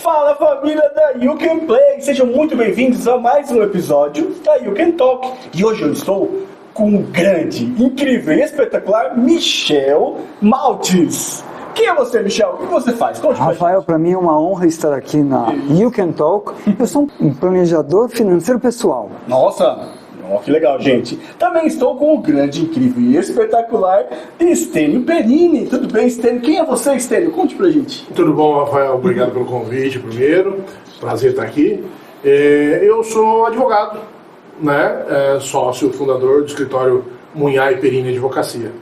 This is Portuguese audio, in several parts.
Fala, família da You Can Play, sejam muito bem-vindos a mais um episódio da You Can Talk. E hoje eu estou com um grande, incrível e espetacular Michel Maltes. Quem é você, Michel? O que você faz? Conte pra Rafael, para mim é uma honra estar aqui na You Can Talk. Eu sou um planejador financeiro pessoal. Nossa, que legal, gente. Também estou com o grande, incrível e espetacular Estênio Perini. Tudo bem, Estênio? Quem é você, Estênio? Conte pra gente. Tudo bom, Rafael? Obrigado pelo convite primeiro. Prazer estar aqui. Eu sou advogado, né? Sócio fundador do escritório Munhai Perini Advocacia.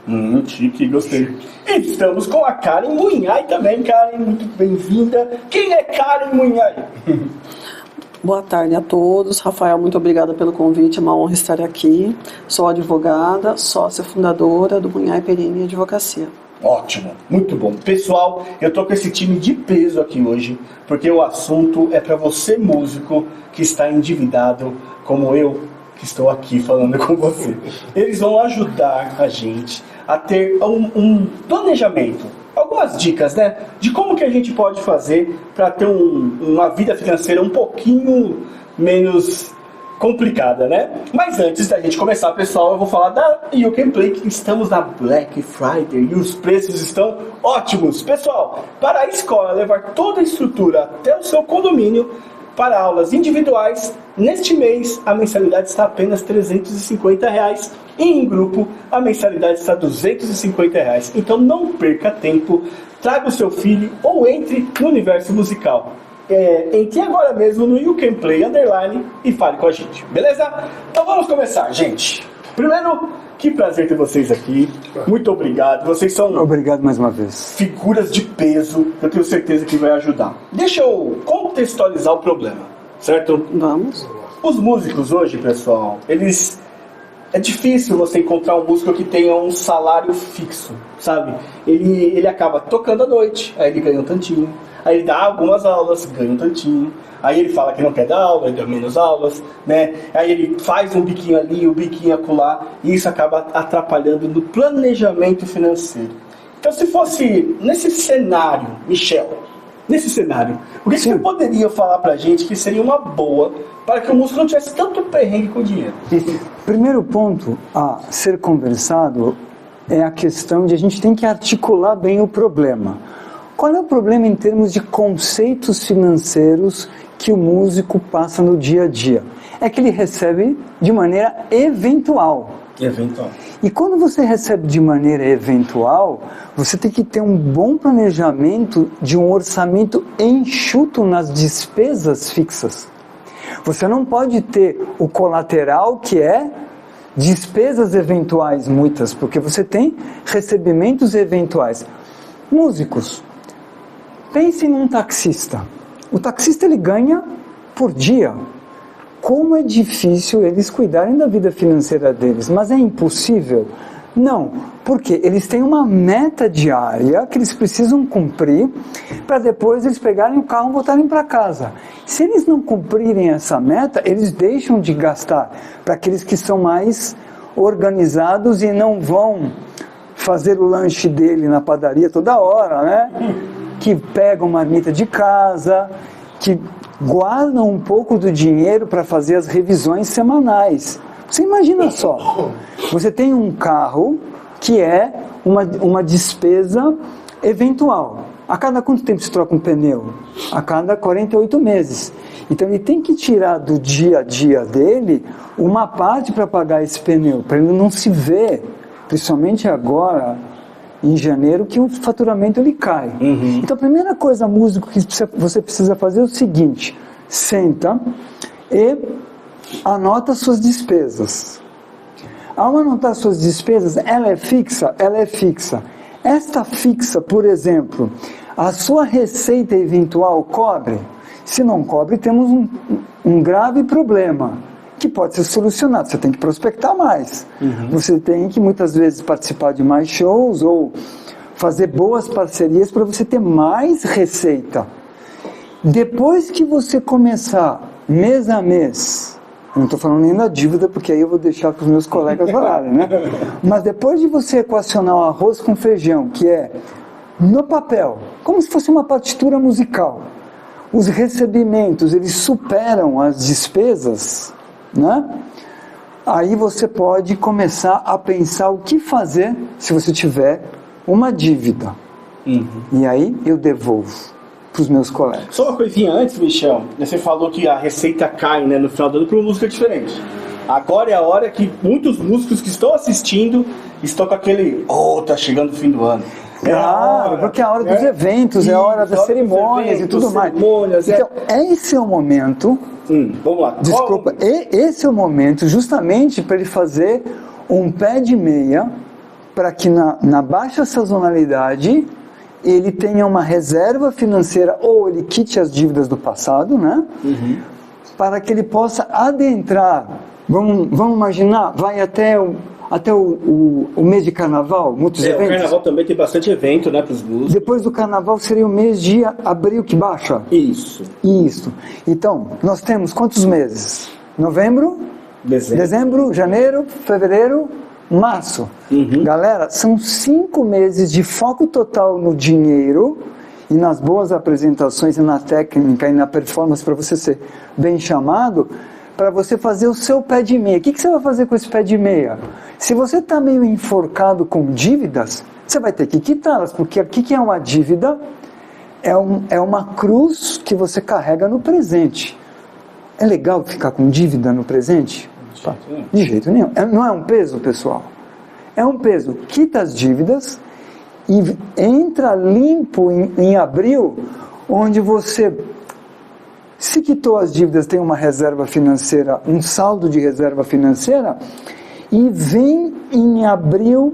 Chique, gostei. E estamos com a Karen Munhai também. Karen, muito bem-vinda. Quem é Karen Munhai? Boa tarde a todos. Rafael, muito obrigada pelo convite. É uma honra estar aqui. Sou advogada, sócia fundadora do Munhai Perini Advocacia. Ótimo, muito bom. Pessoal, eu tô com esse time de peso aqui hoje, porque o assunto é para você, músico, que está endividado, como eu, que estou aqui falando com você. Eles vão ajudar a gente a ter um planejamento, algumas dicas, né? De como que a gente pode fazer para ter uma vida financeira um pouquinho menos complicada, né? Mas antes da gente começar, pessoal, eu vou falar da You Can Play, que estamos na Black Friday e os preços estão ótimos. Pessoal, para a escola levar toda a estrutura até o seu condomínio para aulas individuais, neste mês a mensalidade está apenas R$350 e em grupo a mensalidade está R$250. Então não perca tempo, traga o seu filho ou entre no universo musical. Entre agora mesmo no You Can Play _ e fale com a gente, beleza? Então vamos começar, gente. Primeiro, que prazer ter vocês aqui. Muito obrigado. Vocês são... Obrigado mais uma vez. Figuras de peso. Eu tenho certeza que vai ajudar. Deixa eu contextualizar o problema, certo? Vamos. Os músicos hoje, pessoal, eles... É difícil você encontrar um músico que tenha um salário fixo, sabe? Ele acaba tocando à noite, aí ele ganha um tantinho. Aí ele dá algumas aulas, ganha um tantinho. Aí ele fala que não quer dar aula, ele dá menos aulas, né? Aí ele faz um biquinho ali, um biquinho acolá, e isso acaba atrapalhando no planejamento financeiro. Então, se fosse nesse cenário, Michel, nesse cenário, o que você poderia falar pra gente que seria uma boa para que o músico não tivesse tanto perrengue com o dinheiro? Primeiro ponto a ser conversado é a questão de a gente tem que articular bem o problema. Qual é o problema em termos de conceitos financeiros que o músico passa no dia a dia? É que ele recebe de maneira eventual. Eventual. E quando você recebe de maneira eventual, você tem que ter um bom planejamento de um orçamento enxuto nas despesas fixas. Você não pode ter o colateral, que é despesas eventuais muitas, porque você tem recebimentos eventuais. Músicos, pense num taxista. O taxista ele ganha por dia. Como é difícil eles cuidarem da vida financeira deles, mas é impossível? Não, porque eles têm uma meta diária que eles precisam cumprir para depois eles pegarem o carro e voltarem para casa. Se eles não cumprirem essa meta, eles deixam de gastar para aqueles que são mais organizados e não vão fazer o lanche dele na padaria toda hora, né? Que pegam marmita de casa, que guardam um pouco do dinheiro para fazer as revisões semanais. Você imagina só, você tem um carro que é uma despesa eventual. A cada quanto tempo se troca um pneu? A cada 48 meses. Então ele tem que tirar do dia a dia dele uma parte para pagar esse pneu, para ele não se ver, principalmente agora, em janeiro, que o faturamento ele cai. Então a primeira coisa, músico, que você precisa fazer é o seguinte: senta e anota suas despesas. Ao anotar suas despesas, ela é fixa? Ela é fixa. Esta fixa, por exemplo, a sua receita eventual cobre? Se não cobre, temos um grave problema que pode ser solucionado. Você tem que prospectar mais. Você tem que muitas vezes participar de mais shows ou fazer boas parcerias para você ter mais receita. Depois que você começar mês a mês, eu não estou falando nem da dívida, porque aí eu vou deixar para os meus colegas falarem, né? Mas depois de você equacionar o arroz com feijão, que é no papel, como se fosse uma partitura musical, os recebimentos eles superam as despesas, né? Aí você pode começar a pensar o que fazer se você tiver uma dívida. E aí eu devolvo para os meus colegas. Só uma coisinha antes, Michel. Você falou que a receita cai, né, no final do ano para uma música diferente. Agora é a hora que muitos músicos que estão assistindo estão com aquele... tá chegando o fim do ano. Claro, porque é a hora dos eventos, é a hora das cerimônias e tudo mais. Então, esse é o momento... Vamos lá. Desculpa, esse é o momento justamente para ele fazer um pé de meia para que na baixa sazonalidade ele tenha uma reserva financeira ou ele quite as dívidas do passado, né? Para que ele possa adentrar. Vamos imaginar, vai até o mês de carnaval, muitos eventos. O carnaval também tem bastante evento, né, para os músicos. Depois do carnaval seria o mês de abril que baixa? Isso. Então, nós temos quantos meses? Novembro, dezembro, janeiro, fevereiro, março. Galera, são 5 meses de foco total no dinheiro e nas boas apresentações e na técnica e na performance para você ser bem chamado, para você fazer o seu pé de meia. O que você vai fazer com esse pé de meia? Se você está meio enforcado com dívidas, você vai ter que quitá-las, porque o que é uma dívida? É uma cruz que você carrega no presente. É legal ficar com dívida no presente? De jeito nenhum. Não é um peso, pessoal? É um peso. Quita as dívidas e entra limpo em abril, onde você... Se quitou as dívidas, tem uma reserva financeira, um saldo de reserva financeira, e vem em abril,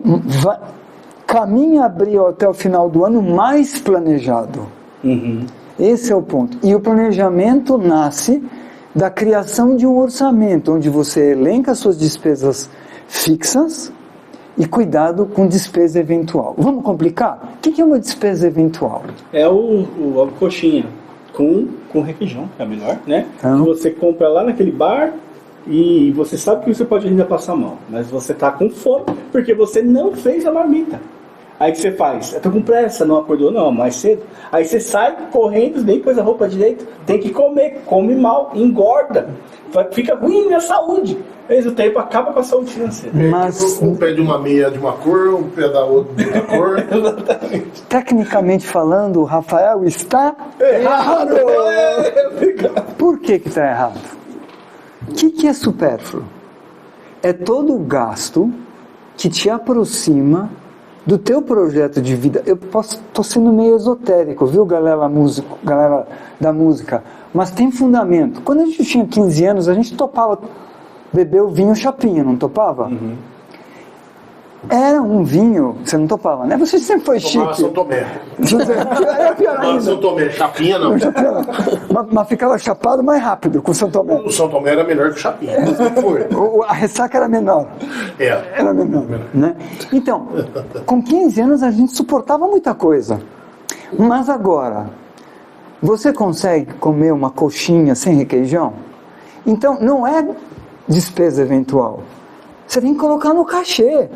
caminha abril até o final do ano mais planejado. Esse é o ponto. E o planejamento nasce da criação de um orçamento, onde você elenca suas despesas fixas e cuidado com despesa eventual. Vamos complicar? O que é uma despesa eventual? É a coxinha. Com requeijão, que é melhor, né? Que você compra lá naquele bar e você sabe que você pode ainda passar mal, mas você tá com fome porque você não fez a marmita. Aí o que você faz? Eu tô com pressa, não acordou não, mais cedo. Aí você sai correndo, nem pôs a roupa direito, tem que comer, come mal, engorda, fica ruim na saúde. O tempo acaba com a saúde financeira. Mas um pé de uma meia de uma cor, um pé da outra de outra cor. Exatamente. Tecnicamente falando, o Rafael está errado. Por que está errado? O que é supérfluo? É todo o gasto que te aproxima do teu projeto de vida. Eu estou sendo meio esotérico, viu, galera da música? Mas tem fundamento. Quando a gente tinha 15 anos, a gente topava beber o vinho chapinha, não topava? Era um vinho, você não topava, né? Você sempre foi chique. São Tomé. Era pior ainda. São Tomé, chapinha não. Mas ficava chapado mais rápido com o São Tomé. O São Tomé era melhor que o chapinha. Foi. A ressaca era menor. Era menor. Né? Então, com 15 anos a gente suportava muita coisa. Mas agora, você consegue comer uma coxinha sem requeijão? Então, não é despesa eventual. Você tem que colocar no cachê.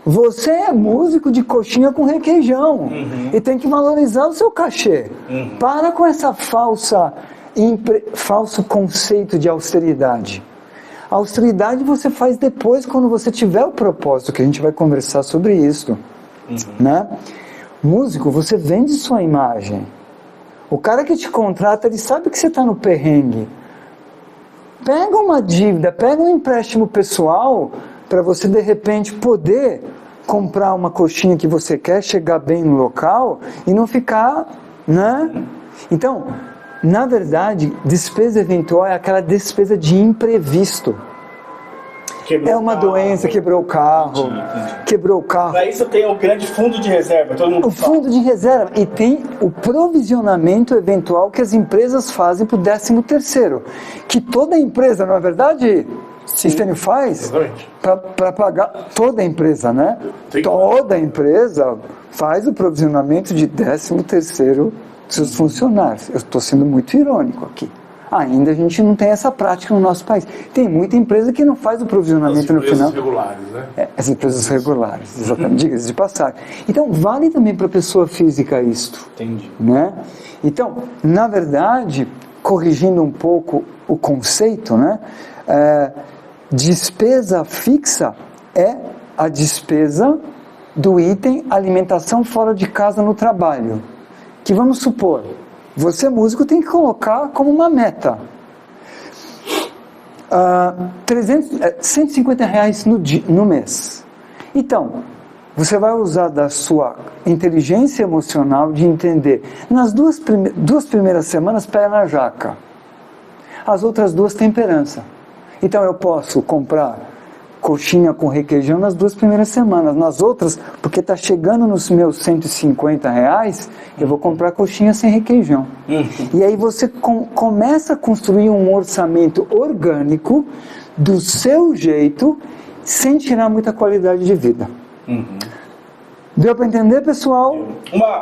Você é músico de coxinha com requeijão e tem que valorizar o seu cachê. Para com essa falso conceito de austeridade. A austeridade você faz depois, quando você tiver o propósito, que a gente vai conversar sobre isso. Né? Músico, você vende sua imagem. O cara que te contrata, ele sabe que você está no perrengue. Pega uma dívida, pega um empréstimo pessoal para você de repente poder comprar uma coxinha que você quer, chegar bem no local e não ficar, né? Então, na verdade, despesa eventual é aquela despesa de imprevisto. É uma doença, quebrou o carro, quebrou o carro. Para isso tem o grande fundo de reserva, todo mundo O fundo de reserva, e tem o provisionamento eventual que as empresas fazem para o 13º, que toda empresa, não é verdade, Estênio, faz para pagar, toda empresa, né? Toda empresa faz o provisionamento de 13º dos seus funcionários. Eu estou sendo muito irônico aqui. Ainda a gente não tem essa prática no nosso país. Tem muita empresa que não faz o provisionamento no final. As empresas regulares, né? As empresas regulares, exatamente, diga-se de passagem. Então, vale também para a pessoa física isto. Entendi. Né? Então, na verdade, corrigindo um pouco o conceito, né? Despesa fixa é a despesa do item alimentação fora de casa no trabalho. Que vamos supor, você músico tem que colocar como uma meta. R$150 no mês. Então, você vai usar da sua inteligência emocional de entender. Nas duas primeiras semanas, pé na jaca. As outras 2, temperança. Então, eu posso comprar coxinha com requeijão nas 2 primeiras semanas. Nas outras, porque está chegando nos meus R$150, eu vou comprar coxinha sem requeijão. E aí você começa a construir um orçamento orgânico do seu jeito, sem tirar muita qualidade de vida. Deu para entender, pessoal?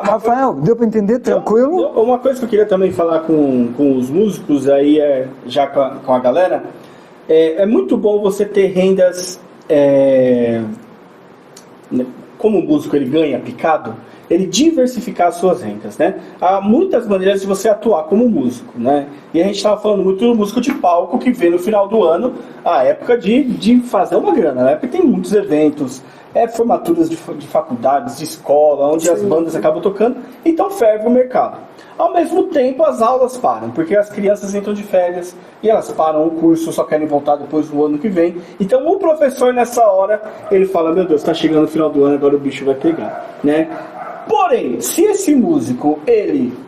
Rafael, deu para entender? Tranquilo? Uma coisa que eu queria também falar com os músicos, aí já com a galera, é muito bom você ter rendas, como o músico ele ganha picado, ele diversificar as suas rendas, né? Há muitas maneiras de você atuar como músico, né? E a gente estava falando muito do músico de palco que vê no final do ano a época de fazer uma grana, né? Porque tem muitos eventos, formaturas de faculdades, de escola, onde as bandas acabam tocando, então ferve o mercado. Ao mesmo tempo, as aulas param, porque as crianças entram de férias e elas param o curso, só querem voltar depois do ano que vem. Então, o professor, nessa hora, ele fala, meu Deus, está chegando no final do ano, agora o bicho vai pegar, né? Porém, se esse músico, ele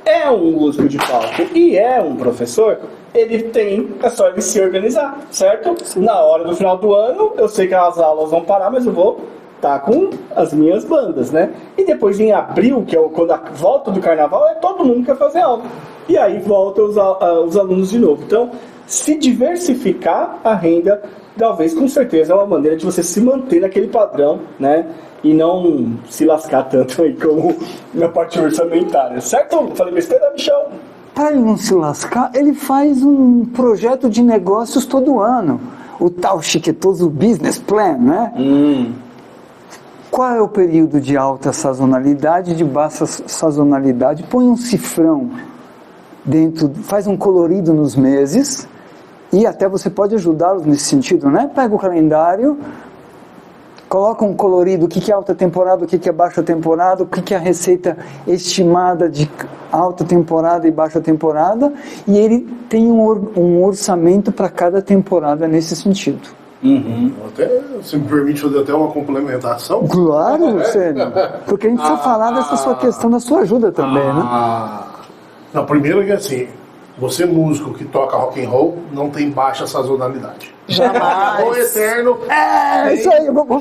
é um músico de palco e é um professor, é só ele se organizar, certo? Na hora do final do ano, eu sei que as aulas vão parar, mas eu vou estar com as minhas bandas, né? E depois em abril, que é quando a volta do carnaval, todo mundo quer fazer aula. E aí volta os alunos de novo. Então, se diversificar a renda, talvez com certeza é uma maneira de você se manter naquele padrão, né? E não se lascar tanto aí como na parte orçamentária, certo? Falei besteira, Michel? Para ele não se lascar, ele faz um projeto de negócios todo ano. O tal chiquetoso business plan, né? Qual é o período de alta sazonalidade, de baixa sazonalidade? Põe um cifrão dentro, faz um colorido nos meses, e até você pode ajudá-los nesse sentido, né? Pega o calendário, coloca um colorido, o que é alta temporada, o que é baixa temporada, o que é a receita estimada de alta temporada e baixa temporada, e ele tem um orçamento para cada temporada nesse sentido. Até, se me permite fazer até uma complementação. Claro, Sênio, porque a gente precisa falar dessa sua questão da sua ajuda também, né? Não, primeiro que assim, você músico que toca rock and roll não tem baixa sazonalidade. Jamais. O eterno. Isso aí, vamos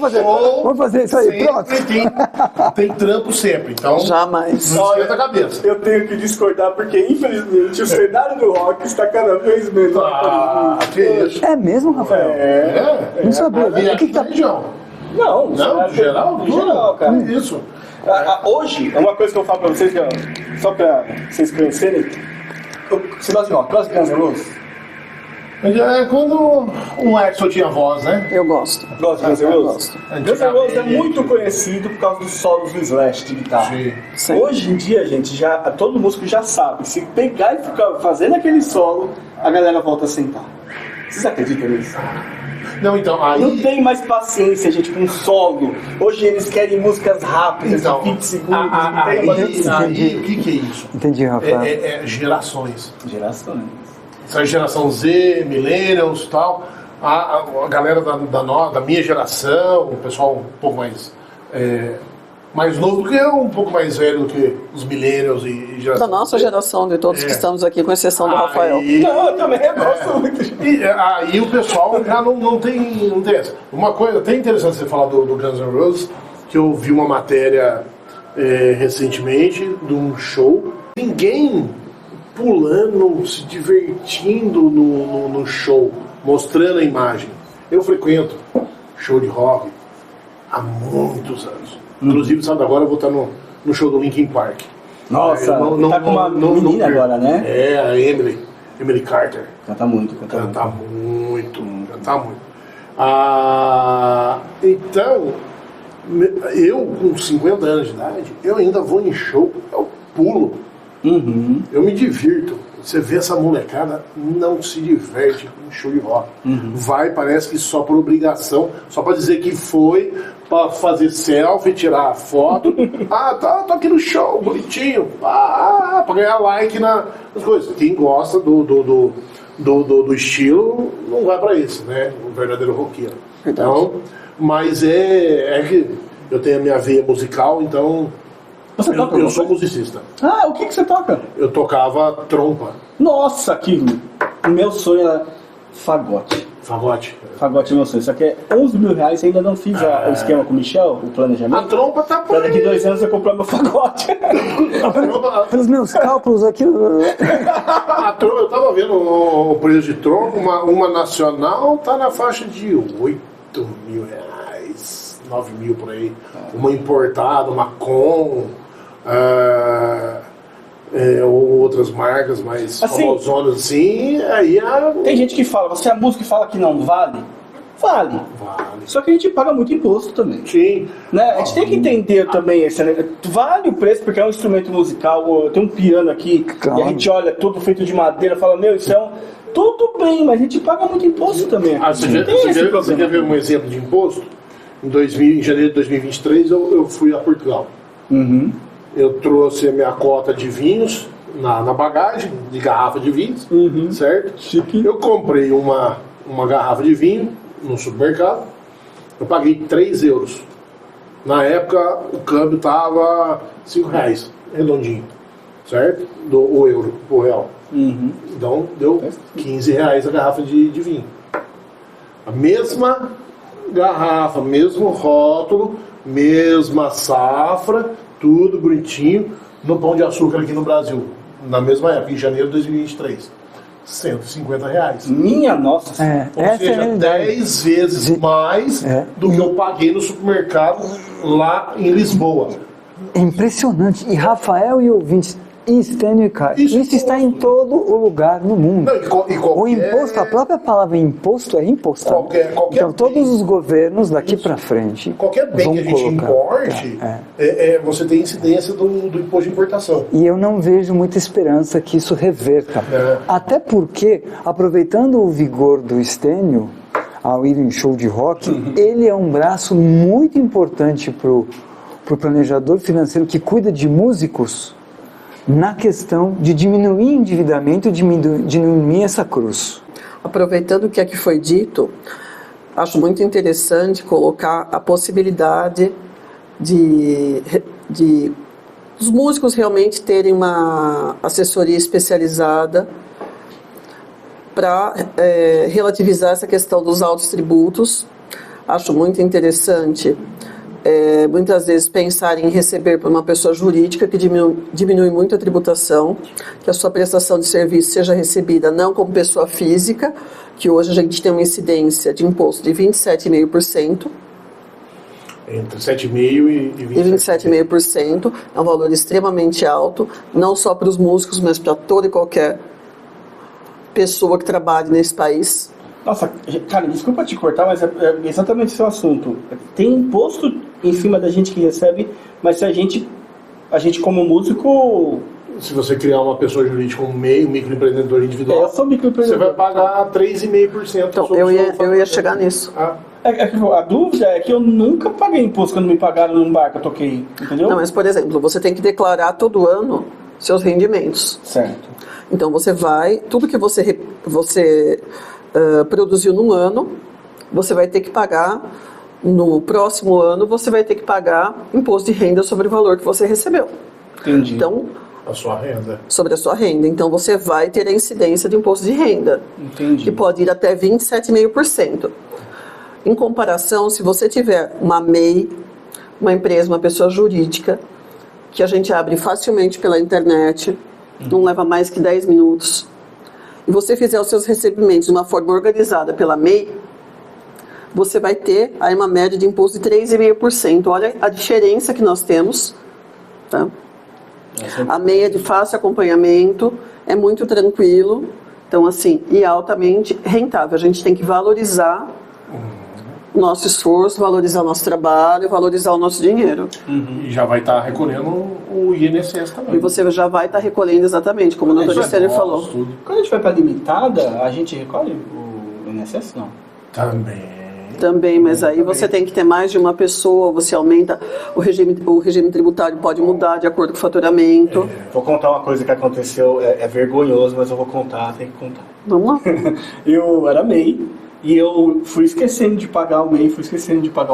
fazer isso aí, pronto. Tem trampo sempre, então. Jamais. Não esquenta a cabeça. Eu tenho que discordar porque, infelizmente, o cenário do rock está cada vez menos. Que isso? É mesmo, Rafael? Não sabia. O que tá... região? Não, No geral, cara. Isso. Hoje, é uma coisa que eu falo pra vocês, só pra vocês conhecerem. Você gosta de rock? Gosta de Guns N' Roses? É quando o Axl tinha voz, né? Eu gosto. Gosta de Guns N' Roses? Gosto. Guns N' Roses é muito conhecido por causa dos solos do Slash de guitarra. Sim. Hoje em dia, gente, todo músico já sabe. Se pegar e ficar fazendo aquele solo, a galera volta a sentar. Vocês acreditam nisso? Não, então, aí... Não tem mais paciência, gente, com solo. Hoje eles querem músicas rápidas, Então, de 20 segundos. aí, o que é isso? Entendi, Rafael. É gerações. Gerações. Essa geração Z, millennials e tal, a galera da minha geração, o pessoal um pouco mais novo do que eu, um pouco mais velho do que os millennials e geração Da nossa geração, de todos que estamos aqui, com exceção do Rafael. Não, eu também gosto muito. E aí o pessoal já não tem essa. Uma coisa até interessante você falar do Guns N' Roses, que eu vi uma matéria recentemente de um show, ninguém pulando, se divertindo no show, mostrando a imagem. Eu frequento show de rock há muitos anos. Inclusive, sabe, agora eu vou estar no show do Linkin Park. Nossa, tá com uma menina agora, né? É, a Emily. Emily Carter. Canta muito. Canta muito. Então, eu com 50 anos de idade, eu ainda vou em show, eu pulo. Uhum. Eu me divirto. Você vê essa molecada, não se diverte com show de rock. Vai, parece que só por obrigação, só pra dizer que foi, pra fazer selfie, tirar foto. Tô aqui no show, bonitinho. Pra ganhar like nas coisas. Quem gosta do estilo, não vai pra isso, né? O verdadeiro roqueiro. Então, mas é que eu tenho a minha veia musical, então... Você toca eu sou musicista. O que você toca? Eu tocava trompa. Nossa, meu sonho era fagote. Fagote. Fagote é meu sonho. Só que é 11 mil reais e ainda não fiz o esquema com o Michel, o planejamento. A trompa tá por Pra daqui aí. 2 anos eu comprar meu fagote. Pelos meus cálculos aqui. A trompa, eu tava vendo o preço de trompa, uma nacional tá na faixa de 8 mil reais, 9 mil por aí. Uma importada, uma Com, ou outras marcas mais Assim, famosonas assim, aí Tem gente que fala, você é músico e fala que não vale? Vale. Só que a gente paga muito imposto também. Sim. Né? A gente tem que entender também esse, né? Vale o preço porque é um instrumento musical. Tem um piano aqui Claro. e a gente olha tudo feito de madeira, fala, meu, isso é tudo bem, mas a gente paga muito imposto também. Você quer ver um exemplo de imposto? Em janeiro de 2023 eu fui a Portugal. Uhum. Eu trouxe a minha cota de vinhos na bagagem, de garrafa de vinhos, certo? Chique. Eu comprei uma garrafa de vinho no supermercado, eu paguei 3 euros. Na época o câmbio estava 5 reais, redondinho, certo? O euro, o real. Uhum. Então deu 15 reais a garrafa de vinho. A mesma garrafa, mesmo rótulo, mesma safra, tudo bonitinho, no Pão de Açúcar aqui no Brasil, na mesma época, em janeiro de 2023. 150 reais. Minha nossa. Ou Essa é a seja, realidade. 10 vezes mais do que eu paguei no supermercado lá em Lisboa. É impressionante. E Rafael e ouvintes, e Stênio e Caio, Isso isso está em todo o lugar no mundo. Não, e qualquer- O imposto, a própria palavra imposto é impostado. Qualquer Então todos bem- os governos daqui para frente Qualquer bem vão que a gente colocar. importe, você tem incidência do imposto de importação. E eu não vejo muita esperança que isso reverta. Até porque, aproveitando o vigor do Stênio, ao ir em show de rock, ele é um braço muito importante para o planejador financeiro que cuida de músicos na questão de diminuir o endividamento e diminuir essa cruz. Aproveitando o que aqui foi dito, acho muito interessante colocar a possibilidade de os músicos realmente terem uma assessoria especializada para relativizar essa questão dos altos tributos. Acho muito interessante muitas vezes pensar em receber por uma pessoa jurídica, que diminui muito a tributação, que a sua prestação de serviço seja recebida não como pessoa física, que hoje a gente tem uma incidência de imposto de 27,5%. Entre 7,5% e 27,5%, é um valor extremamente alto, não só para os músicos, mas para toda e qualquer pessoa que trabalhe nesse país. Nossa, cara, desculpa te cortar, mas é exatamente esse o assunto. Tem imposto em cima da gente que recebe, mas se a gente como músico... Se você criar uma pessoa jurídica, um microempreendedor individual, Eu sou você microempreendedor. vai pagar 3,5%. Então, sobre o eu seu ia chegar nisso. A dúvida é que eu nunca paguei imposto quando me pagaram num bar que eu toquei, entendeu? Não, mas, por exemplo, você tem que declarar todo ano seus rendimentos. Certo. Então, você vai, tudo que você produziu num ano, você vai ter que pagar, no próximo ano, você vai ter que pagar imposto de renda sobre o valor que você recebeu. Entendi. Então, A sua renda. sobre a sua renda. Então, você vai ter a incidência de imposto de renda, Entendi. que pode ir até 27,5%. Em comparação, se você tiver uma MEI, uma empresa, uma pessoa jurídica, que a gente abre facilmente pela internet, não leva mais que 10 minutos, e você fizer os seus recebimentos de uma forma organizada pela MEI, você vai ter aí uma média de imposto de 3,5%. Olha a diferença que nós temos. Tá? A MEI é de fácil acompanhamento, é muito tranquilo, Então, assim, e altamente rentável. A gente tem que valorizar o nosso esforço, valorizar o nosso trabalho, valorizar o nosso dinheiro. E já vai estar recolhendo o INSS também. E você já vai estar recolhendo exatamente, como o doutor Estênio falou. Tudo. Quando a gente vai para limitada, a gente recolhe o INSS? Não. Também, mas aí você tem que ter mais de uma pessoa, você aumenta o regime tributário pode mudar de acordo com o faturamento. Vou contar uma coisa que aconteceu, é vergonhoso, mas eu vou contar, tem que contar. Vamos lá. Eu era MEI e eu fui esquecendo de pagar o MEI, fui deixando de pagar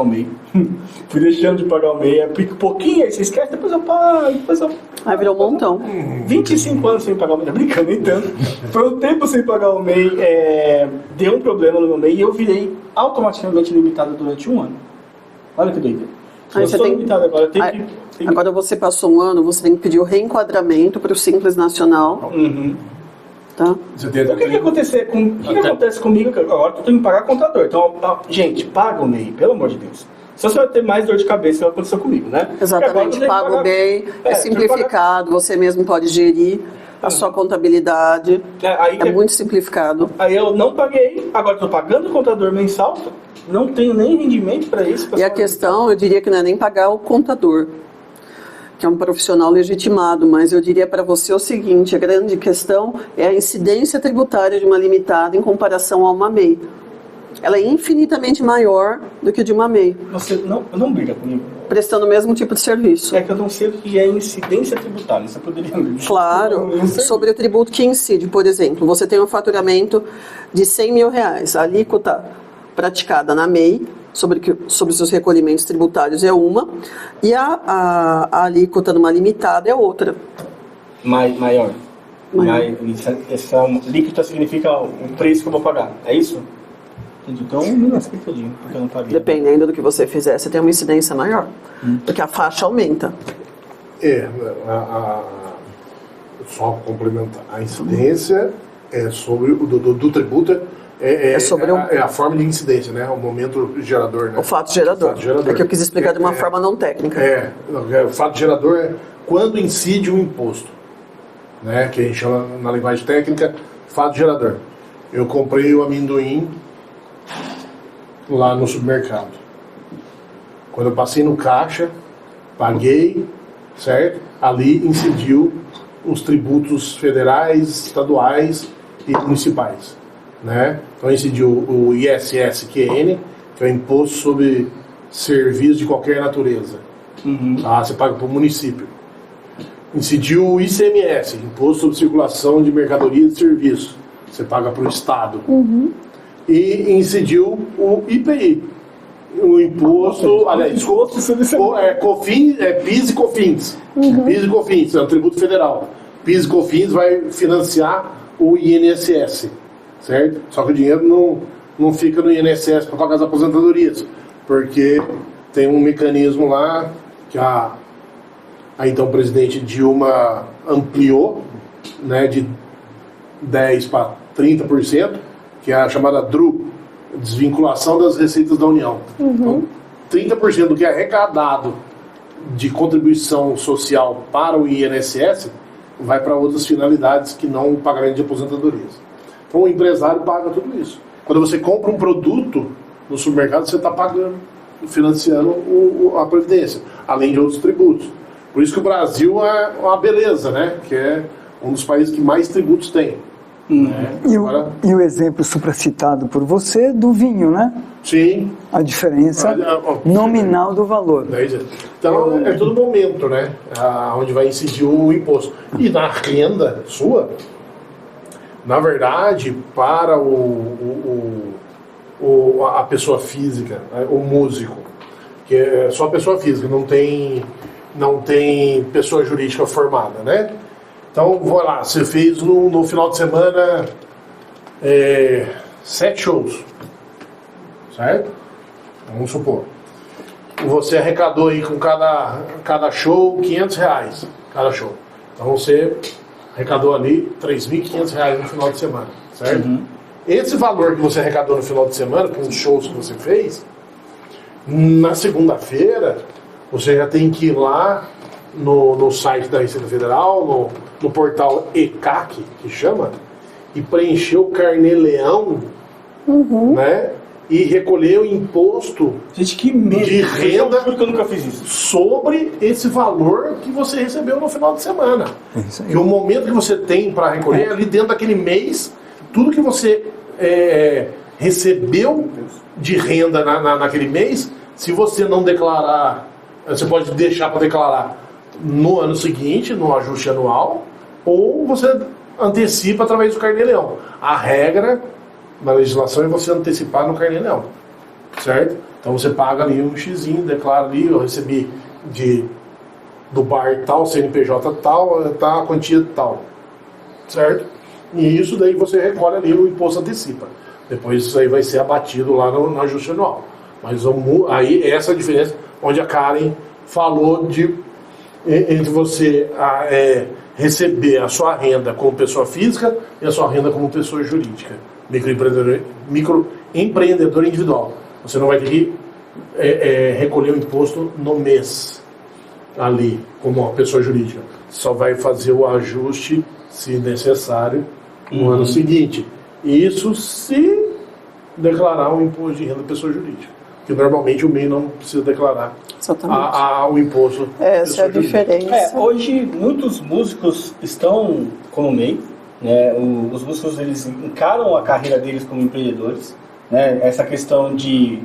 o MEI, aplico pouquinho, aí você esquece, depois eu pago, Aí virou um montão. 25 anos sem pagar o MEI, brincando, nem tanto. Foi um tempo sem pagar o MEI, deu um problema no meu MEI e eu virei automaticamente limitado durante um ano. Olha que doideira. Aí Eu você sou tem- limitado agora, eu tenho Aí- que... Agora você passou um ano, você tem que pedir o reenquadramento para o Simples Nacional, Uhum. tá? Você tem O que acontece comigo? Agora eu tenho que pagar contador. Então, gente, paga o MEI, pelo amor de Deus. Só você vai ter mais dor de cabeça que vai acontecer comigo, né? Exatamente, paga o bem, é simplificado, você mesmo pode gerir a sua contabilidade, é muito simplificado. Aí eu não paguei, agora estou pagando o contador mensal, não tenho nem rendimento para isso. E a questão, eu diria que não é nem pagar o contador, que é um profissional legitimado, mas eu diria para você o seguinte, a grande questão é a incidência tributária de uma limitada em comparação a uma MEI. Ela é infinitamente maior do que de uma MEI, Você não briga comigo. prestando o mesmo tipo de serviço. É que eu não sei o que é incidência tributária, você poderia me dizer? Claro, Eu não sei. sobre o tributo que incide, por exemplo, você tem um faturamento de R$100 mil, a alíquota praticada na MEI, sobre os seus recolhimentos tributários é uma, e a alíquota numa limitada é outra. Maior. Essa líquida significa o preço que eu vou pagar, é isso? Entendi. Então, me lasquei todinho, porque eu não paguei. Dependendo do que você fizer, você tem uma incidência maior, porque a faixa aumenta. Só complementar. A incidência é sobre do tributo, É sobre é a forma de incidência, né? O momento gerador, né? O fato gerador. É que eu quis explicar de uma forma não técnica. O fato gerador é quando incide um imposto, né? Que a gente chama na linguagem técnica fato gerador. Eu comprei o amendoim lá no supermercado. Quando eu passei no caixa, paguei, certo? Ali incidiu os tributos federais, estaduais e municipais, né? Então incidiu o ISS-QN, que é o Imposto sobre Serviços de Qualquer Natureza. Tá? Você paga para o município. Incidiu o ICMS, Imposto sobre Circulação de Mercadorias e Serviços. Você paga para o Estado. E incidiu o IPI, o imposto, aliás, PIS e COFINS. PIS e COFINS, é um tributo federal. PIS e COFINS vai financiar o INSS, certo? Só que o dinheiro não fica no INSS para pagar as aposentadorias, porque tem um mecanismo lá que a então presidente Dilma ampliou, né, de 10% para 30%, que é a chamada DRU, desvinculação das receitas da União. Então, 30% do que é arrecadado de contribuição social para o INSS vai para outras finalidades que não o pagamento de aposentadorias. Então o empresário paga tudo isso. Quando você compra um produto no supermercado, você está pagando, financiando a Previdência, além de outros tributos. Por isso que o Brasil é uma beleza, né? Que é um dos países que mais tributos tem. Né? E o exemplo supracitado por você do vinho, né? Sim. A diferença nominal do valor. Então é todo momento, né? Onde vai incidir o imposto. E na renda sua, na verdade, para a pessoa física, né? O músico, que é só pessoa física, não tem pessoa jurídica formada, né? Então, vou lá, você fez no final de semana 7 shows, certo? Vamos supor. Você arrecadou aí com cada show R$500, cada show. Então, você arrecadou ali R$3.500 no final de semana, certo? Esse valor que você arrecadou no final de semana, com os shows que você fez, na segunda-feira, você já tem que ir lá no site da Receita Federal, no portal ECAC, que chama, e preencher o carnê-leão, né? E recolher o imposto Gente, que medo. de renda Eu juro que eu nunca fiz isso. sobre esse valor que você recebeu no final de semana. Isso aí. Que o momento que você tem para recolher é ali dentro daquele mês, tudo que você recebeu de renda naquele mês, se você não declarar, você pode deixar para declarar no ano seguinte, no ajuste anual, ou você antecipa através do carnê-leão. A regra da legislação é você antecipar no carnê-leão, certo? Então você paga ali um xizinho, declara ali, eu recebi do bar tal, CNPJ tal, tá a quantia tal, certo? E isso daí você recolhe ali, o imposto antecipa. Depois isso aí vai ser abatido lá no ajuste anual. Mas aí essa é a diferença onde a Karen falou entre você receber a sua renda como pessoa física e a sua renda como pessoa jurídica. Microempreendedor individual. Você não vai ter que recolher o imposto no mês ali, como uma pessoa jurídica. Só vai fazer o ajuste, se necessário, no ano seguinte. Isso se declarar um imposto de renda pessoa jurídica. Porque normalmente o MEI não precisa declarar o imposto. Essa é a diferença. Hoje muitos músicos estão como MEI, né? Os músicos eles encaram a carreira deles como empreendedores, né? Essa questão de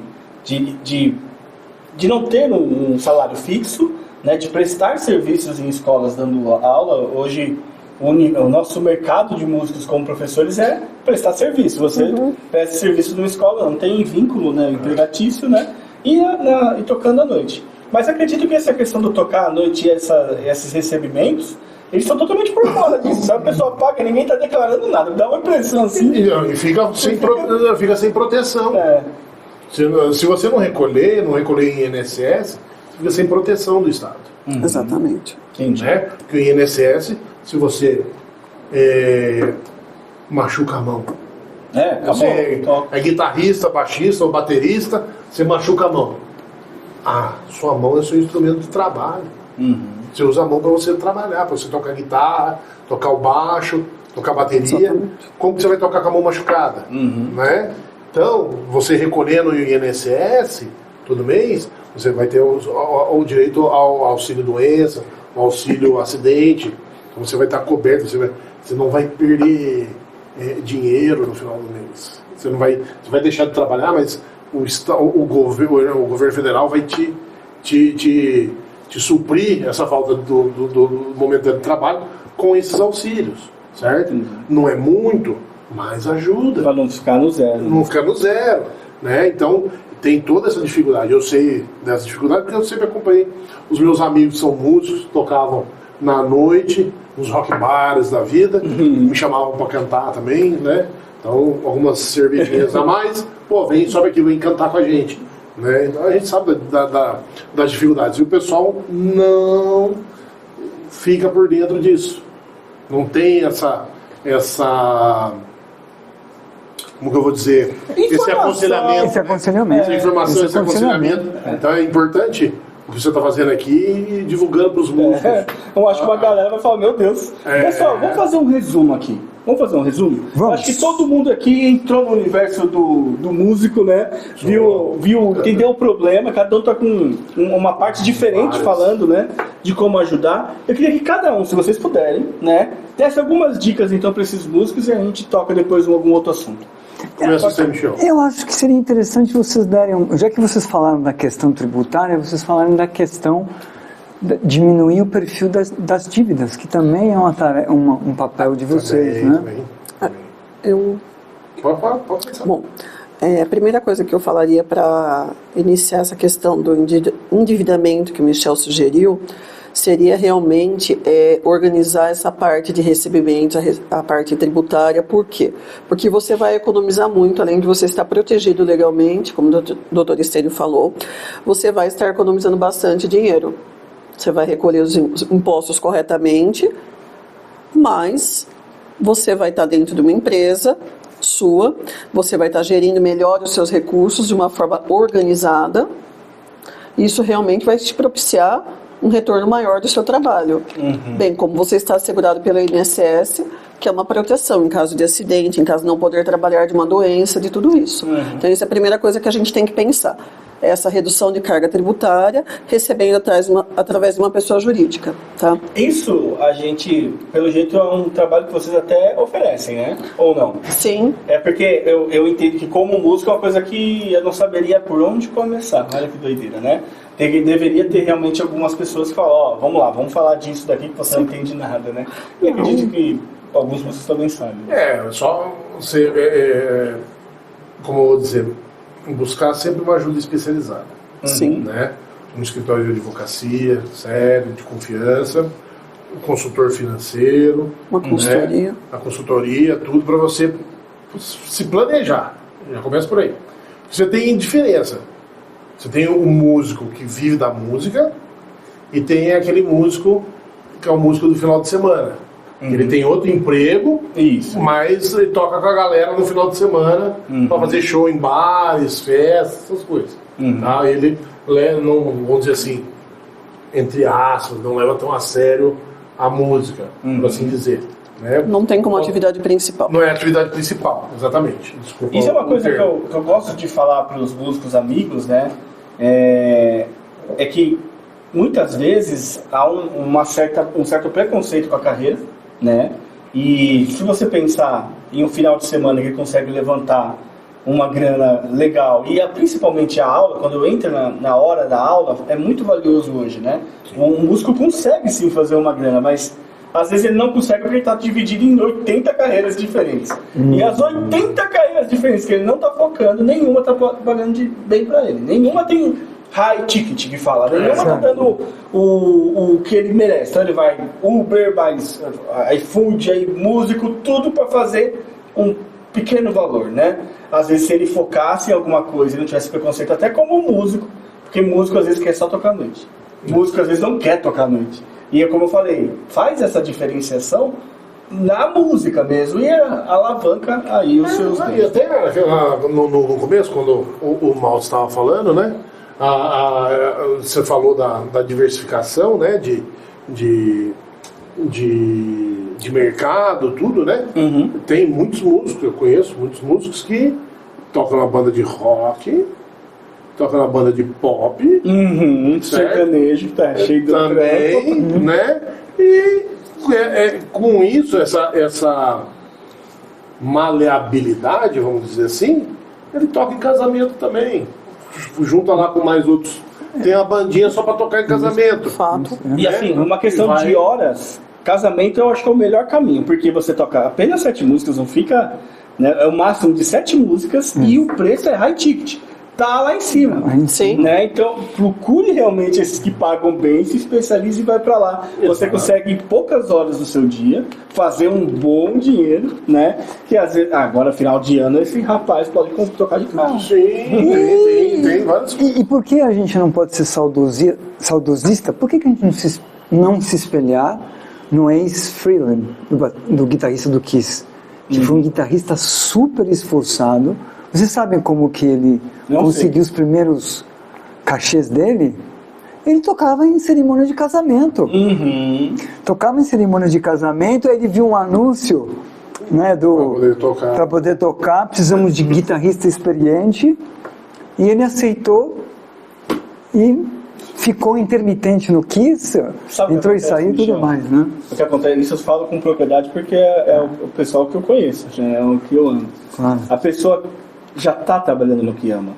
não ter um salário fixo, né? De prestar serviços em escolas dando aula. Hoje o nosso mercado de músicos como professores é prestar serviço. Você presta serviço numa escola, não tem vínculo, né, empregatício, né, e tocando à noite. Mas acredito que essa questão do tocar à noite e esses recebimentos, eles estão totalmente por fora disso, sabe? O pessoal paga, ninguém está declarando nada, dá uma impressão assim. E fica sem proteção. Se você não recolher em INSS, fica sem proteção do Estado. Exatamente. Né? Porque o INSS, se você machuca a mão, você é guitarrista, baixista ou baterista, você machuca a mão. Sua mão é seu instrumento de trabalho. Você usa a mão para você trabalhar, para você tocar guitarra, tocar o baixo, tocar bateria. Exatamente. Como que você vai tocar com a mão machucada? Né? Então, você recolhendo o INSS todo mês, você vai ter o direito ao auxílio doença, ao auxílio acidente. Então você vai estar coberto, você não vai perder dinheiro no final do mês. Você vai deixar de trabalhar, mas o governo federal vai te suprir essa falta do momento de trabalho com esses auxílios, certo? Não é muito, mas ajuda. Para não ficar no zero. Não ficar no zero, né? Então tem toda essa dificuldade. Eu sei dessa dificuldade porque eu sempre acompanhei. Os meus amigos que são músicos, tocavam na noite, nos rock bars da vida, me chamavam para cantar também, né? Então, algumas cervejinhas a mais, sobe aqui, vem cantar com a gente, né? Então a gente sabe das dificuldades. E o pessoal não fica por dentro disso. Não tem essa como que eu vou dizer? Esse aconselhamento. Essa informação, esse aconselhamento. Então é importante o que você está fazendo aqui e divulgando para os músicos. Eu acho que uma galera vai falar, meu Deus. Pessoal, vamos fazer um resumo aqui. Vamos fazer um resumo? Vamos. Acho que todo mundo aqui entrou no universo do músico, né? Entendeu o problema, cada um tá com uma parte diferente falando, né? De como ajudar. Eu queria que cada um, se vocês puderem, né? Desse algumas dicas então para esses músicos e a gente toca depois algum outro assunto. Começa você, Michel. Eu acho que seria interessante vocês darem, já que vocês falaram da questão tributária, vocês falarem da questão de diminuir o perfil das dívidas, que também é um papel de vocês, também. Pode pensar. Bom, a primeira coisa que eu falaria para iniciar essa questão do endividamento que o Michel sugeriu seria realmente organizar essa parte de recebimento, a parte tributária. Por quê? Porque você vai economizar muito, além de você estar protegido legalmente, como o doutor Estênio falou, você vai estar economizando bastante dinheiro. Você vai recolher os impostos corretamente, mas você vai estar dentro de uma empresa sua, você vai estar gerindo melhor os seus recursos de uma forma organizada. Isso realmente vai te propiciar um retorno maior do seu trabalho. Bem, como você está assegurado pelo INSS, que é uma proteção em caso de acidente, em caso de não poder trabalhar, de uma doença, de tudo isso. Então, essa é a primeira coisa que a gente tem que pensar. Essa redução de carga tributária, recebendo através de uma pessoa jurídica. Tá? Isso, a gente, pelo jeito, é um trabalho que vocês até oferecem, né? Ou não? Sim. É porque eu entendo que como músico é uma coisa que eu não saberia por onde começar. Olha que doideira, né? Deveria ter realmente algumas pessoas que falam, ó, vamos lá, vamos falar disso daqui que você não entende nada, né? E acredito que alguns músicos também sabem. Só você, como eu vou dizer, buscar sempre uma ajuda especializada. Sim. Né? Um escritório de advocacia sério, de confiança, um consultor financeiro, Uma consultoria. né? A consultoria, tudo para você se planejar. Já começa por aí. Você tem diferença. Você tem o músico que vive da música e tem aquele músico que é o músico do final de semana. Ele tem outro emprego, Isso. mas ele toca com a galera no final de semana para fazer show em bares, festas, essas coisas. Tá? Ele, não, vamos dizer assim, entre aspas, não leva tão a sério a música, por assim dizer. Né? Não tem como atividade principal. Não é a atividade principal, exatamente. Desculpa. Isso é uma coisa que eu gosto de falar para os músicos amigos, né? É que muitas vezes há um certo preconceito com a carreira, né? E se você pensar em um final de semana que ele consegue levantar uma grana legal, e principalmente a aula, quando eu entro na hora da aula, é muito valioso hoje, né? Um músico consegue sim fazer uma grana, mas às vezes ele não consegue porque ele está dividido em 80 carreiras diferentes. E as 80 carreiras diferentes que ele não está focando, nenhuma está pagando bem para ele. Nenhuma tem high ticket, que fala. Nenhuma está dando o que ele merece. Então ele vai Uber, iFood, aí, músico, tudo para fazer um pequeno valor, né? Às vezes se ele focasse em alguma coisa e não tivesse preconceito, até como músico, porque músico às vezes quer só tocar à noite. Músico às vezes não quer tocar à noite. E como eu falei, faz essa diferenciação na música mesmo e alavanca aí os seus... E até no começo, quando o Mal estava falando, né? Você falou da diversificação, né? De mercado, tudo, né? Tem muitos músicos, eu conheço muitos músicos que tocam na banda de rock, tocam na banda de pop, sertanejo, tá cheio de também, né? E com isso, essa maleabilidade, vamos dizer assim, ele toca em casamento também. Junta lá com mais outros. Tem uma bandinha só pra tocar em casamento. Fato. E assim, uma questão de horas, casamento eu acho que é o melhor caminho, porque você toca apenas 7 músicas, não fica... Né, é o máximo de 7 músicas e o preço é high ticket. Tá lá em cima. Sim. Né? Então, procure realmente esses que pagam bem, se especialize e vai para lá. Você consegue, em poucas horas do seu dia, fazer um bom dinheiro, né? Que às vezes, agora, final de ano, esse rapaz pode tocar de carro. Sim, tem vários. E por que a gente não pode ser saudosista? Por que a gente não se espelhar no Ace Frehley, do guitarrista do Kiss? Que foi um guitarrista super esforçado. Vocês sabem como que ele conseguiu os primeiros cachês dele? Ele tocava em cerimônia de casamento. Tocava em cerimônia de casamento, aí ele viu um anúncio, né, para poder tocar, precisamos de guitarrista experiente, e ele aceitou e ficou intermitente no Kiss, entrou e saiu e tudo mais, né? O que acontece, isso eu falo com propriedade porque é o pessoal que eu conheço, é o que eu amo. Claro. A pessoa já está trabalhando no que ama.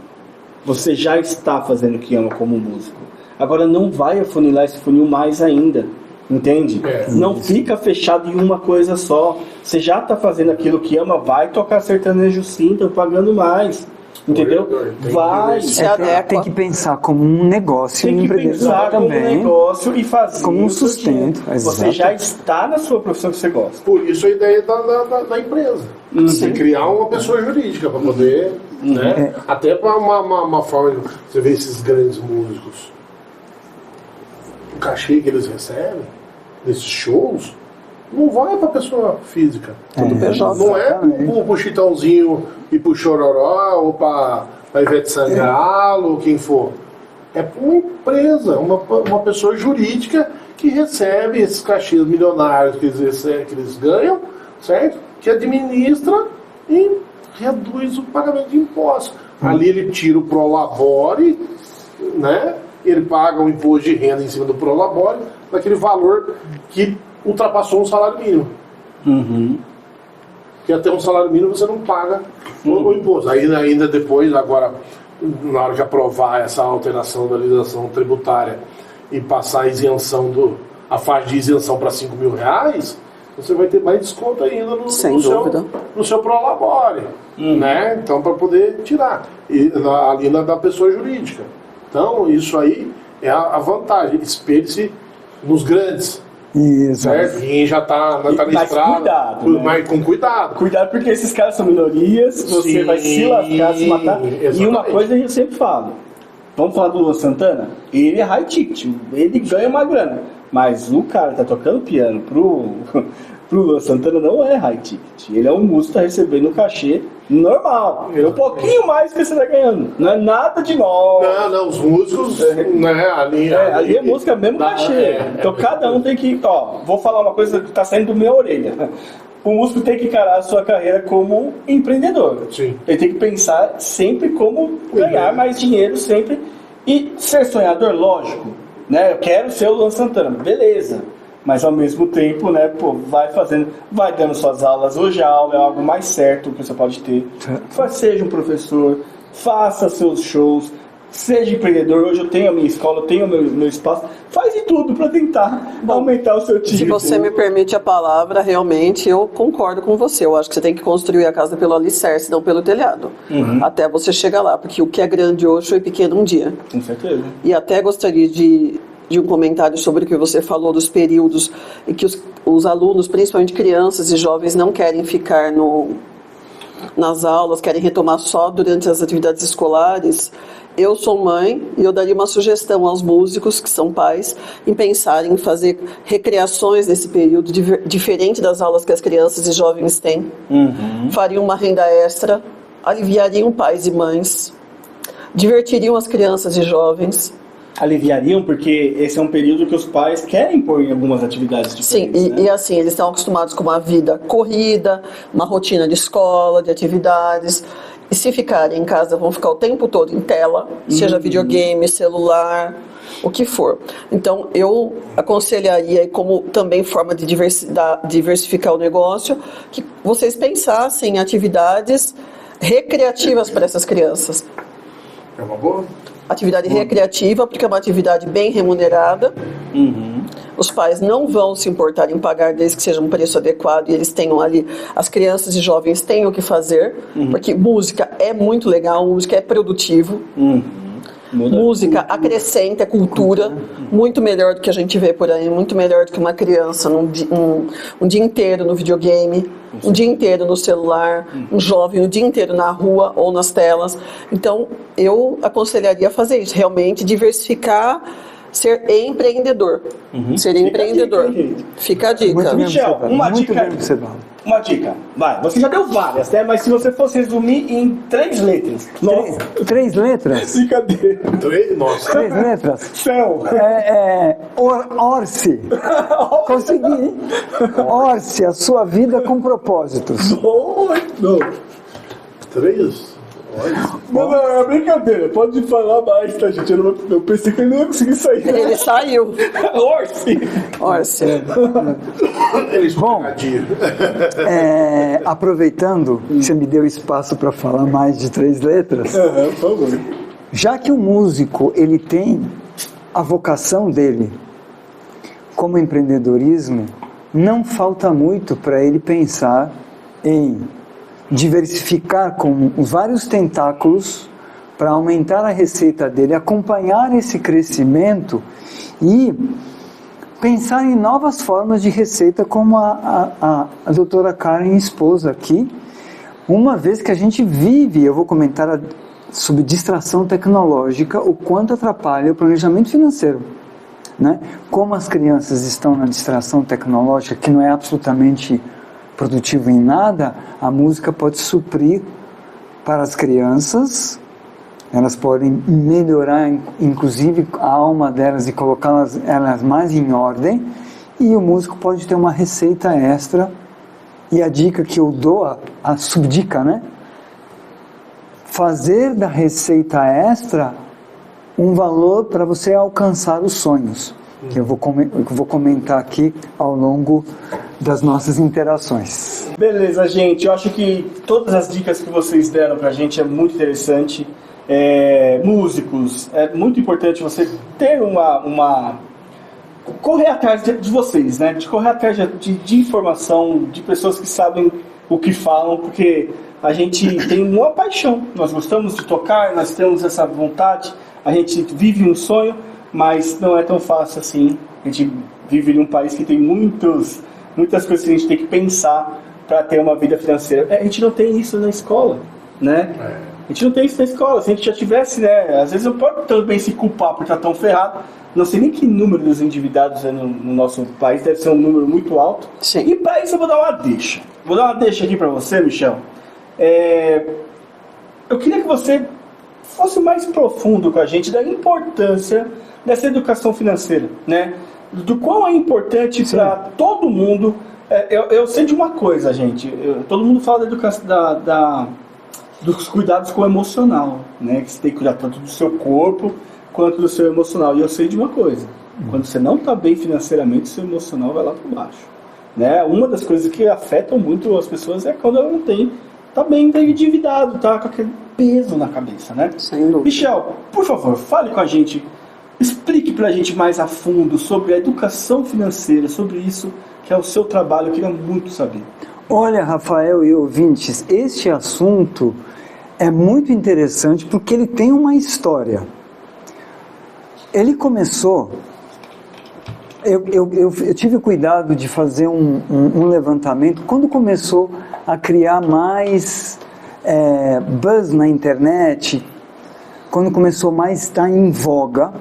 Você já está fazendo o que ama como músico. Agora não vai afunilar esse funil mais ainda. Entende? Não fica fechado em uma coisa só. Você já está fazendo aquilo que ama, vai tocar sertanejo sim, estão pagando mais. Entendeu? Vai. Tem que pensar como um negócio, tem que pensar como um negócio e fazer como um sustento. Você já está na sua profissão que você gosta. Por isso a ideia da empresa. Você criar uma pessoa jurídica para poder, né? Até para uma forma. Você vê esses grandes músicos, o cachê que eles recebem nesses shows não vai para pessoa física. Tudo PJ. Não é pro Chitãozinho e pro Chororó ou para Ivete Sangalo ou quem for. é para uma empresa, uma pessoa jurídica que recebe esses cachês milionários que eles ganham, certo? Que administra e reduz o pagamento de impostos. Ali ele tira o Prolabore, né? Ele paga um imposto de renda em cima do Prolabore, daquele valor que ultrapassou um salário mínimo. Porque até um salário mínimo você não paga o imposto. Ainda depois, agora, na hora de aprovar essa alteração da legislação tributária e passar a isenção a faixa de isenção para R$5.000, você vai ter mais desconto ainda no seu Prolabore, né? Então, para poder tirar ali da pessoa jurídica. Então, isso aí é a vantagem. Espelhe-se nos grandes. Isso. Certo? Quem já está na estrada, cuidado, né? Mas com cuidado. Cuidado, porque esses caras são minorias, você vai se lascar, se matar. Exatamente. E uma coisa eu sempre falo, vamos falar do Luan Santana? Ele é high ticket, ele ganha uma grana, mas o cara que tá tocando piano pro Luan Santana não é high ticket, ele é um músico que tá recebendo um cachê normal, é um pouquinho mais que você tá ganhando, não é nada de novo. Não, os músicos, né, ali é música mesmo cachê. Então cada um tem que, vou falar uma coisa que tá saindo da minha orelha. O músico tem que encarar a sua carreira como empreendedor. Sim. Ele tem que pensar sempre como ganhar mais dinheiro sempre e ser sonhador, lógico, né? Eu quero ser o Luan Santana, beleza. Mas ao mesmo tempo, né, vai fazendo, vai dando suas aulas. Hoje a aula é algo mais certo que você pode ter. Seja um professor, faça seus shows, seja empreendedor. Hoje eu tenho a minha escola, eu tenho o meu espaço. Faz de tudo para tentar aumentar o seu time. Se você me permite a palavra, realmente eu concordo com você. Eu acho que você tem que construir a casa pelo alicerce, não pelo telhado. Até você chegar lá, porque o que é grande hoje foi pequeno um dia. Com certeza. E até gostaria de um comentário sobre o que você falou dos períodos e que os alunos, principalmente crianças e jovens, não querem ficar nas aulas, querem retomar só durante as atividades escolares. Eu sou mãe e eu daria uma sugestão aos músicos, que são pais, em pensarem em fazer recreações nesse período, diferente das aulas que as crianças e jovens têm. Fariam uma renda extra, aliviariam pais e mães, divertiriam as crianças e jovens. Aliviariam, porque esse é um período que os pais querem pôr em algumas atividades diferentes. Sim, e assim, eles estão acostumados com uma vida corrida, uma rotina de escola, de atividades, e se ficarem em casa, vão ficar o tempo todo em tela, seja videogame, celular, o que for. Então, eu aconselharia, como também forma de diversificar o negócio, que vocês pensassem em atividades recreativas para essas crianças. É uma boa. Atividade recreativa, porque é uma atividade bem remunerada. Os pais não vão se importar em pagar desde que seja um preço adequado e eles tenham ali, as crianças e jovens tenham o que fazer, porque música é muito legal, música é produtivo. Música acrescenta, é cultura, muito melhor do que a gente vê por aí, muito melhor do que uma criança um dia inteiro no videogame, um dia inteiro no celular, um jovem um dia inteiro na rua ou nas telas. Então, eu aconselharia a fazer isso, realmente diversificar, ser empreendedor. Ser empreendedor. Fica a dica. Michel, uma dica. Uma dica, vai. Você já deu várias, né? Mas se você fosse resumir em 3 letras. Nossa. 3 letras? Brincadeira. 3? Nossa. 3 letras? Céu. Orse. Consegui. Orse, a sua vida com propósitos. Não. 3? Não, é brincadeira. Pode falar mais, tá, gente? Eu pensei que ele não ia conseguir sair. Ele saiu. Orse. Bom, aproveitando que você me deu espaço para falar mais de 3 letras, Por favor. já que o músico ele tem a vocação dele como empreendedorismo, não falta muito para ele pensar em diversificar com vários tentáculos para aumentar a receita dele, acompanhar esse crescimento e pensar em novas formas de receita, como a doutora Karen expôs aqui, uma vez que a gente vive, eu vou comentar sobre distração tecnológica, o quanto atrapalha o planejamento financeiro, né? Como as crianças estão na distração tecnológica, que não é absolutamente produtivo em nada, a música pode suprir para as crianças elas podem melhorar, inclusive, a alma delas e colocá-las elas mais em ordem, e o músico pode ter uma receita extra. E a dica que eu dou, a subdica, né? Fazer da receita extra um valor para você alcançar os sonhos, que eu vou comentar aqui ao longo das nossas interações. Beleza, gente. Eu acho que todas as dicas que vocês deram pra gente é muito interessante. Músicos, é muito importante você ter correr atrás de vocês, né? De correr atrás de informação, de pessoas que sabem o que falam, porque a gente tem uma paixão. Nós gostamos de tocar, nós temos essa vontade, a gente vive um sonho, mas não é tão fácil assim. A gente vive em um país que tem muitas coisas que a gente tem que pensar para ter uma vida financeira. A gente não tem isso na escola, né? A gente não tem isso na escola. Se a gente já tivesse, né? Às vezes eu posso também se culpar por estar tão ferrado. Não sei nem que número dos endividados é no nosso país, deve ser um número muito alto. Sim. E para isso eu vou dar uma deixa. Vou dar uma deixa aqui para você, Michel. Eu queria que você fosse mais profundo com a gente da importância dessa educação financeira, né? Do quão é importante para todo mundo. Eu sei de uma coisa, gente. Todo mundo fala da educação, dos cuidados com o emocional, né? Que você tem que cuidar tanto do seu corpo quanto do seu emocional. E eu sei de uma coisa: quando você não está bem financeiramente, seu emocional vai lá para baixo, né? Uma das coisas que afetam muito as pessoas é quando ela não está bem endividado, tá com aquele peso na cabeça, né? Sem dúvida. Michel, por favor, fale com a gente, explique pra gente mais a fundo sobre a educação financeira, sobre isso que é o seu trabalho. Eu queria muito saber. Olha, Rafael e ouvintes, este assunto é muito interessante porque ele tem uma história. Ele começou... Eu tive cuidado de fazer um levantamento quando começou a criar mais buzz na internet, quando começou mais a estar em voga,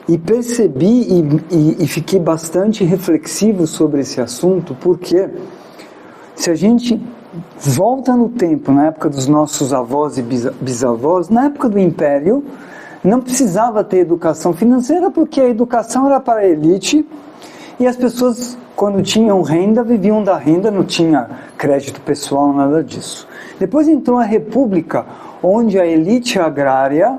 e percebi e fiquei bastante reflexivo sobre esse assunto, porque se a gente volta no tempo, na época dos nossos avós e bisavós, na época do Império, não precisava ter educação financeira, porque a educação era para a elite, e as pessoas, quando tinham renda, viviam da renda, não tinha crédito pessoal, nada disso. Depois entrou a República, onde a elite agrária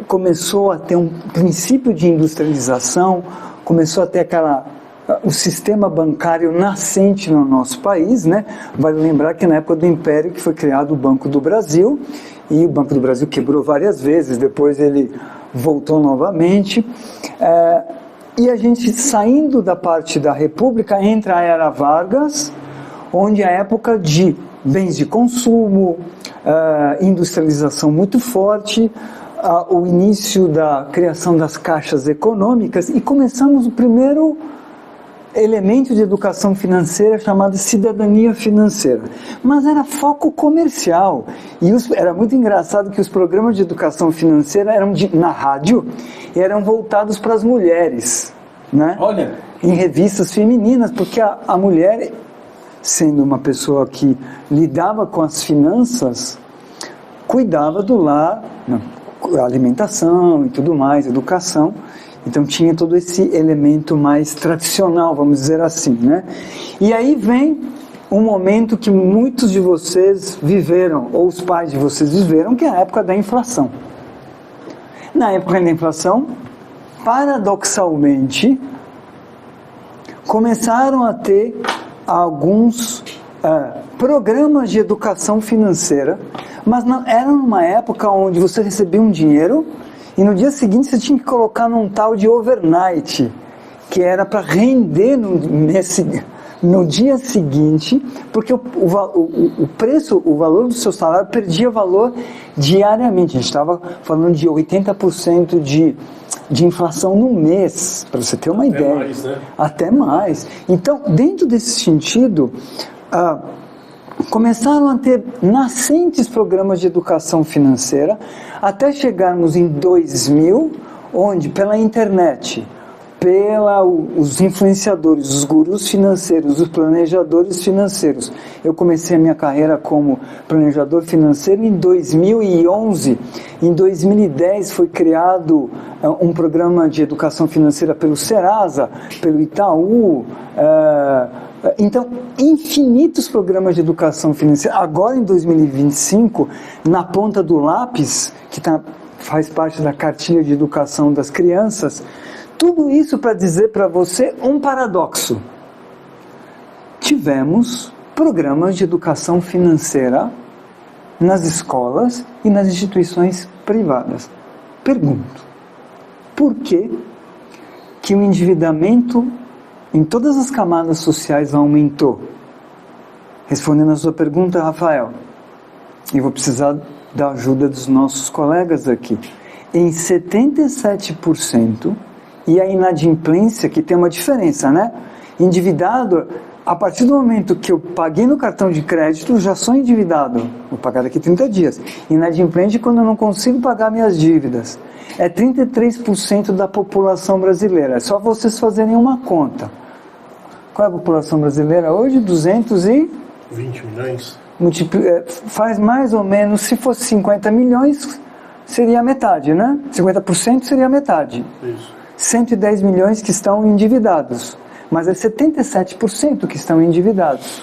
começou a ter um princípio de industrialização, começou a ter o sistema bancário nascente no nosso país, né? Vale lembrar que na época do Império que foi criado o Banco do Brasil, e o Banco do Brasil quebrou várias vezes, depois ele voltou novamente, e a gente, saindo da parte da República, entra a Era Vargas, onde a época de bens de consumo, industrialização muito forte, o início da criação das caixas econômicas, e começamos o primeiro elemento de educação financeira chamado cidadania financeira. Mas era foco comercial, e era muito engraçado que os programas de educação financeira eram na rádio, eram voltados para as mulheres, né? Olha, em revistas femininas, porque a mulher, sendo uma pessoa que lidava com as finanças, cuidava do lar, alimentação e tudo mais, educação. Então tinha todo esse elemento mais tradicional, vamos dizer assim, né? E aí vem um momento que muitos de vocês viveram, ou os pais de vocês viveram, que é a época da inflação. Na época da inflação, paradoxalmente, começaram a ter alguns programas de educação financeira, mas era numa época onde você recebia um dinheiro e no dia seguinte você tinha que colocar num tal de overnight, que era para render no dia seguinte, porque o preço, o valor do seu salário perdia valor diariamente. A gente estava falando de 80% de inflação no mês, para você ter uma ideia. Mais, né? Até mais. Então, dentro desse sentido, começaram a ter nascentes programas de educação financeira, até chegarmos em 2000, onde pela internet os influenciadores, os gurus financeiros, os planejadores financeiros. Eu comecei a minha carreira como planejador financeiro em 2011. Em 2010 foi criado um programa de educação financeira pelo Serasa, pelo Itaú. Então, infinitos programas de educação financeira. Agora, em 2025, na ponta do lápis, que faz parte da cartilha de educação das crianças, tudo isso para dizer para você um paradoxo. Tivemos programas de educação financeira nas escolas e nas instituições privadas. Pergunto, por que o endividamento em todas as camadas sociais aumentou? Respondendo a sua pergunta, Rafael, e vou precisar da ajuda dos nossos colegas aqui. Em 77%, e a inadimplência, que tem uma diferença, né? Endividado, a partir do momento que eu paguei no cartão de crédito, já sou endividado. Vou pagar daqui 30 dias. Inadimplente quando eu não consigo pagar minhas dívidas. É 33% da população brasileira. É só vocês fazerem uma conta. Qual é a população brasileira hoje? 20 milhões. Faz mais ou menos, se fosse 50 milhões, seria a metade, né? 50% seria a metade. Isso. 110 milhões que estão endividados. Mas é 77% que estão endividados.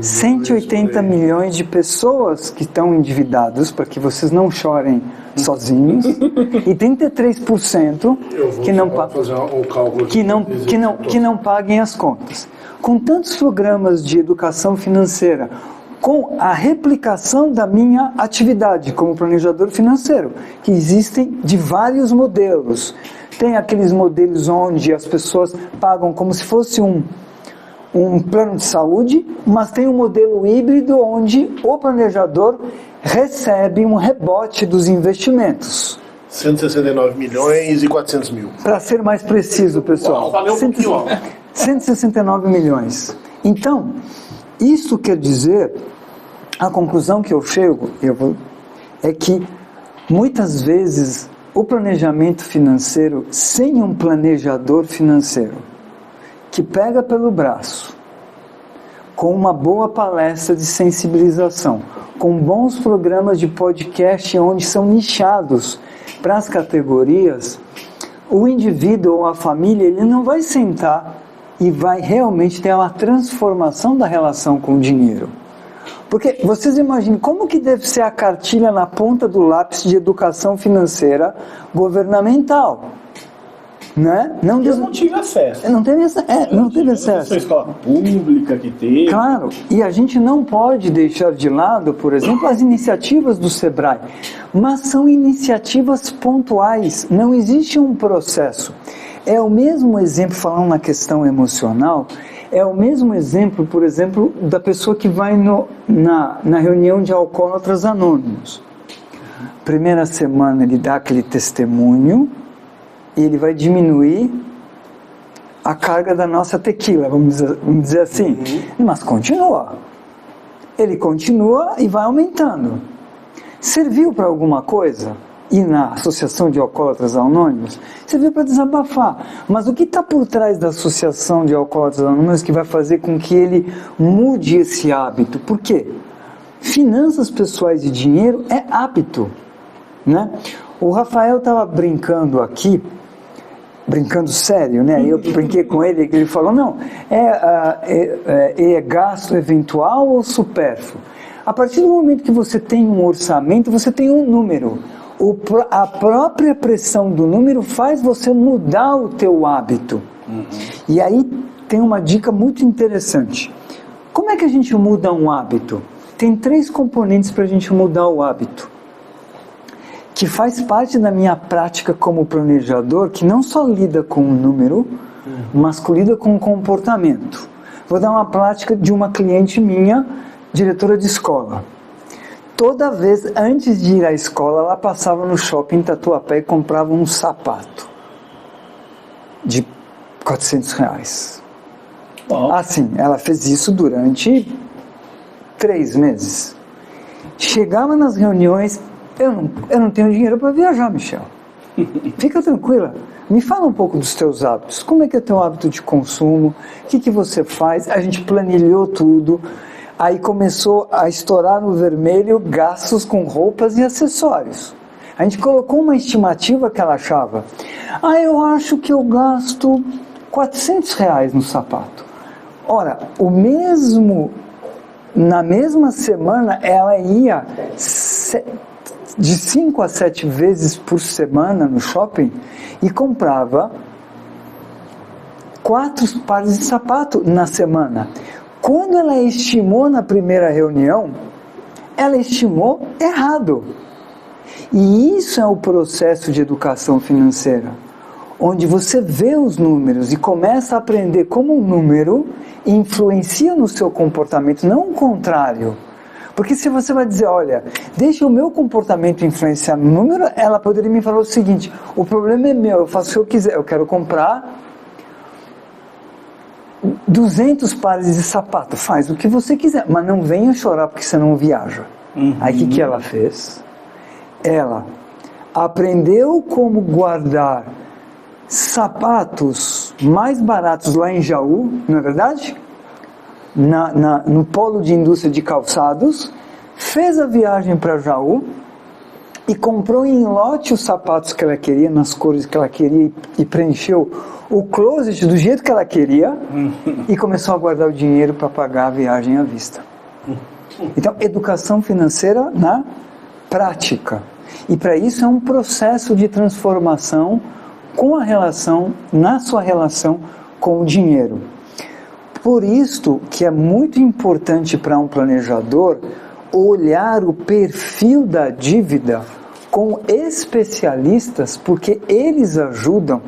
180 milhões de pessoas que estão endividados, para que vocês não chorem sozinhos, e 33% que não paguem as contas. Com tantos programas de educação financeira, com a replicação da minha atividade como planejador financeiro, que existem de vários modelos. Tem aqueles modelos onde as pessoas pagam como se fosse um plano de saúde, mas tem um modelo híbrido onde o planejador recebe um rebote dos investimentos. 169 milhões e 400 mil. Para ser mais preciso, pessoal. Valeu um pouquinho, ó. 169 milhões. Então, isso quer dizer, a conclusão que eu chego é que muitas vezes o planejamento financeiro, sem um planejador financeiro que pega pelo braço, com uma boa palestra de sensibilização, com bons programas de podcast onde são nichados para as categorias, o indivíduo ou a família, ele não vai sentar e vai realmente ter uma transformação da relação com o dinheiro. Porque vocês imaginem como que deve ser a cartilha na ponta do lápis de educação financeira governamental, né? Eu não tive acesso. Não teve acesso. Escola pública que teve. Claro, e a gente não pode deixar de lado, por exemplo, as iniciativas do Sebrae, mas são iniciativas pontuais, não existe um processo. É o mesmo exemplo, falando na questão emocional, é o mesmo exemplo, por exemplo, da pessoa que vai na reunião de alcoólatras anônimos. Primeira semana ele dá aquele testemunho e ele vai diminuir a carga da nossa tequila, vamos dizer assim. Mas continua. Ele continua e vai aumentando. Serviu para alguma coisa? E na Associação de Alcoólatras Anônimos, serviu para desabafar. Mas o que está por trás da Associação de Alcoólatras Anônimos que vai fazer com que ele mude esse hábito? Por quê? Finanças pessoais e dinheiro é hábito, né? O Rafael estava brincando aqui, brincando sério, né? Eu brinquei com ele, ele falou, não, é gasto eventual ou supérfluo? A partir do momento que você tem um orçamento, você tem um número. A própria pressão do número faz você mudar o teu hábito. E aí tem uma dica muito interessante. Como é que a gente muda um hábito? Tem 3 componentes para a gente mudar o hábito, que faz parte da minha prática como planejador, que não só lida com o número, mas lida com o comportamento. Vou dar uma prática de uma cliente minha, diretora de escola. Toda vez, antes de ir à escola, ela passava no shopping Tatuapé e comprava um sapato de R$400. Bom. Assim, ela fez isso durante 3 meses. Chegava nas reuniões, eu não tenho dinheiro para viajar, Michel. Fica tranquila. Me fala um pouco dos teus hábitos. Como é que é teu hábito de consumo? O que você faz? A gente planilhou tudo. Aí começou a estourar no vermelho gastos com roupas e acessórios. A gente colocou uma estimativa que ela achava. Eu acho que eu gasto R$400 no sapato. Ora, na mesma semana ela ia de 5 a 7 vezes por semana no shopping e comprava 4 pares de sapato na semana. Quando ela estimou na primeira reunião, ela estimou errado. E isso é o processo de educação financeira, onde você vê os números e começa a aprender como um número influencia no seu comportamento, não o contrário. Porque se você vai dizer, olha, deixa o meu comportamento influenciar no número, ela poderia me falar o seguinte, o problema é meu, eu faço o que eu quiser, eu quero comprar 200 pares de sapato, faz o que você quiser, mas não venha chorar porque você não viaja. Aí o que ela fez? Ela aprendeu como guardar sapatos mais baratos lá em Jaú, não é verdade? No polo de indústria de calçados, fez a viagem para Jaú e comprou em lote os sapatos que ela queria, nas cores que ela queria e preencheu o closet do jeito que ela queria e começou a guardar o dinheiro para pagar a viagem à vista. Então, educação financeira na prática. E para isso é um processo de transformação na sua relação com o dinheiro. Por isso que é muito importante para um planejador olhar o perfil da dívida com especialistas, porque eles ajudam,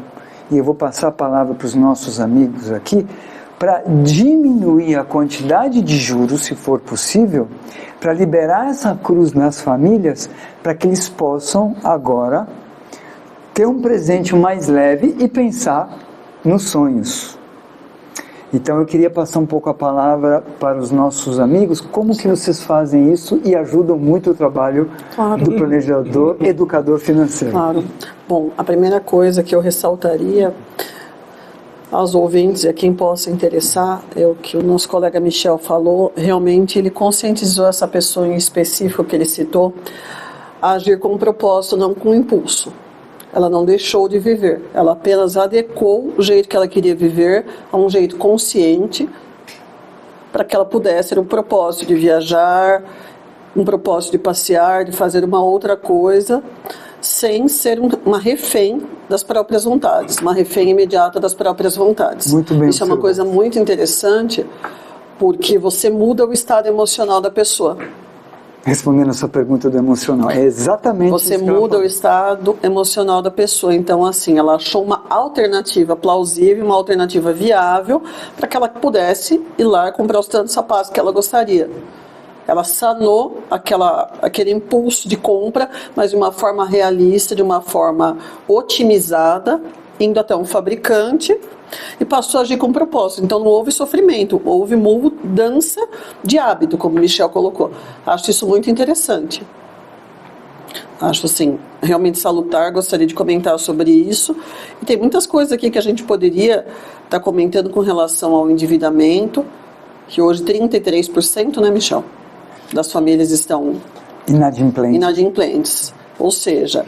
e eu vou passar a palavra para os nossos amigos aqui, para diminuir a quantidade de juros, se for possível, para liberar essa cruz nas famílias, para que eles possam agora ter um presente mais leve e pensar nos sonhos. Então eu queria passar um pouco a palavra para os nossos amigos, como que vocês fazem isso e ajudam muito o trabalho do planejador, educador financeiro. Claro. Bom, a primeira coisa que eu ressaltaria aos ouvintes e a quem possa interessar é o que o nosso colega Michel falou. Realmente ele conscientizou essa pessoa em específico que ele citou a agir com propósito, não com impulso. Ela não deixou de viver, ela apenas adequou o jeito que ela queria viver a um jeito consciente para que ela pudesse ter um propósito de viajar, um propósito de passear, de fazer uma outra coisa, sem ser uma refém das próprias vontades, uma refém imediata das próprias vontades. Muito bem. Isso é uma coisa muito interessante, porque você muda o estado emocional da pessoa. Respondendo a sua pergunta do emocional, é exatamente você isso que ela muda falou. o estado emocional da pessoa. Então, assim, ela achou uma alternativa plausível, uma alternativa viável, para que ela pudesse ir lá comprar os tantos sapatos que ela gostaria. Ela sanou aquele impulso de compra, mas de uma forma realista, de uma forma otimizada, indo até um fabricante, e passou a agir com propósito. Então não houve sofrimento, houve mudança de hábito, como o Michel colocou. Acho isso muito interessante. Acho assim, realmente salutar, gostaria de comentar sobre isso. E tem muitas coisas aqui que a gente poderia estar comentando com relação ao endividamento, que hoje 33%, né, Michel, das famílias estão inadimplentes. Ou seja,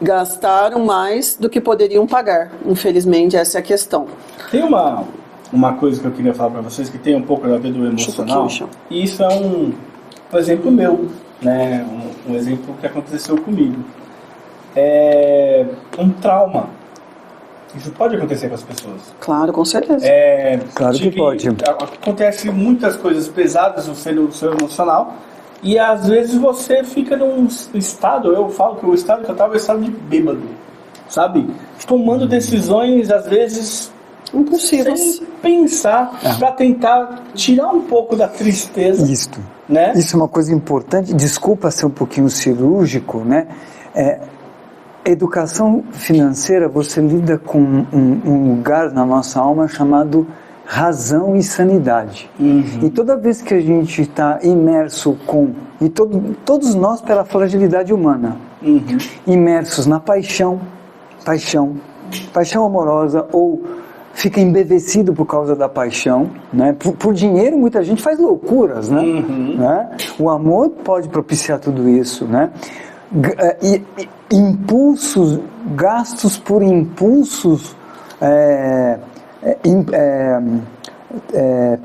gastaram mais do que poderiam pagar. Infelizmente, essa é a questão. Tem uma coisa que eu queria falar para vocês que tem um pouco a ver do emocional. E isso é um exemplo meu, né? Um exemplo que aconteceu comigo. É um trauma. Isso pode acontecer com as pessoas. Claro, com certeza. Claro que pode. Acontece muitas coisas pesadas no seu emocional. E às vezes você fica num estado, eu falo que o estado que eu estava é o estado de bêbado, sabe? Tomando decisões, às vezes, impulsivas, sem pensar, para tentar tirar um pouco da tristeza. Né? Isso é uma coisa importante, desculpa ser um pouquinho cirúrgico, né? Educação financeira, você lida com um lugar na nossa alma chamado razão e sanidade. E toda vez que a gente está imerso todos nós pela fragilidade humana, imersos na paixão amorosa, ou fica embevecido por causa da paixão, né? Por dinheiro muita gente faz loucuras, né? Né? O amor pode propiciar tudo isso, né? Impulsos, gastos por impulsos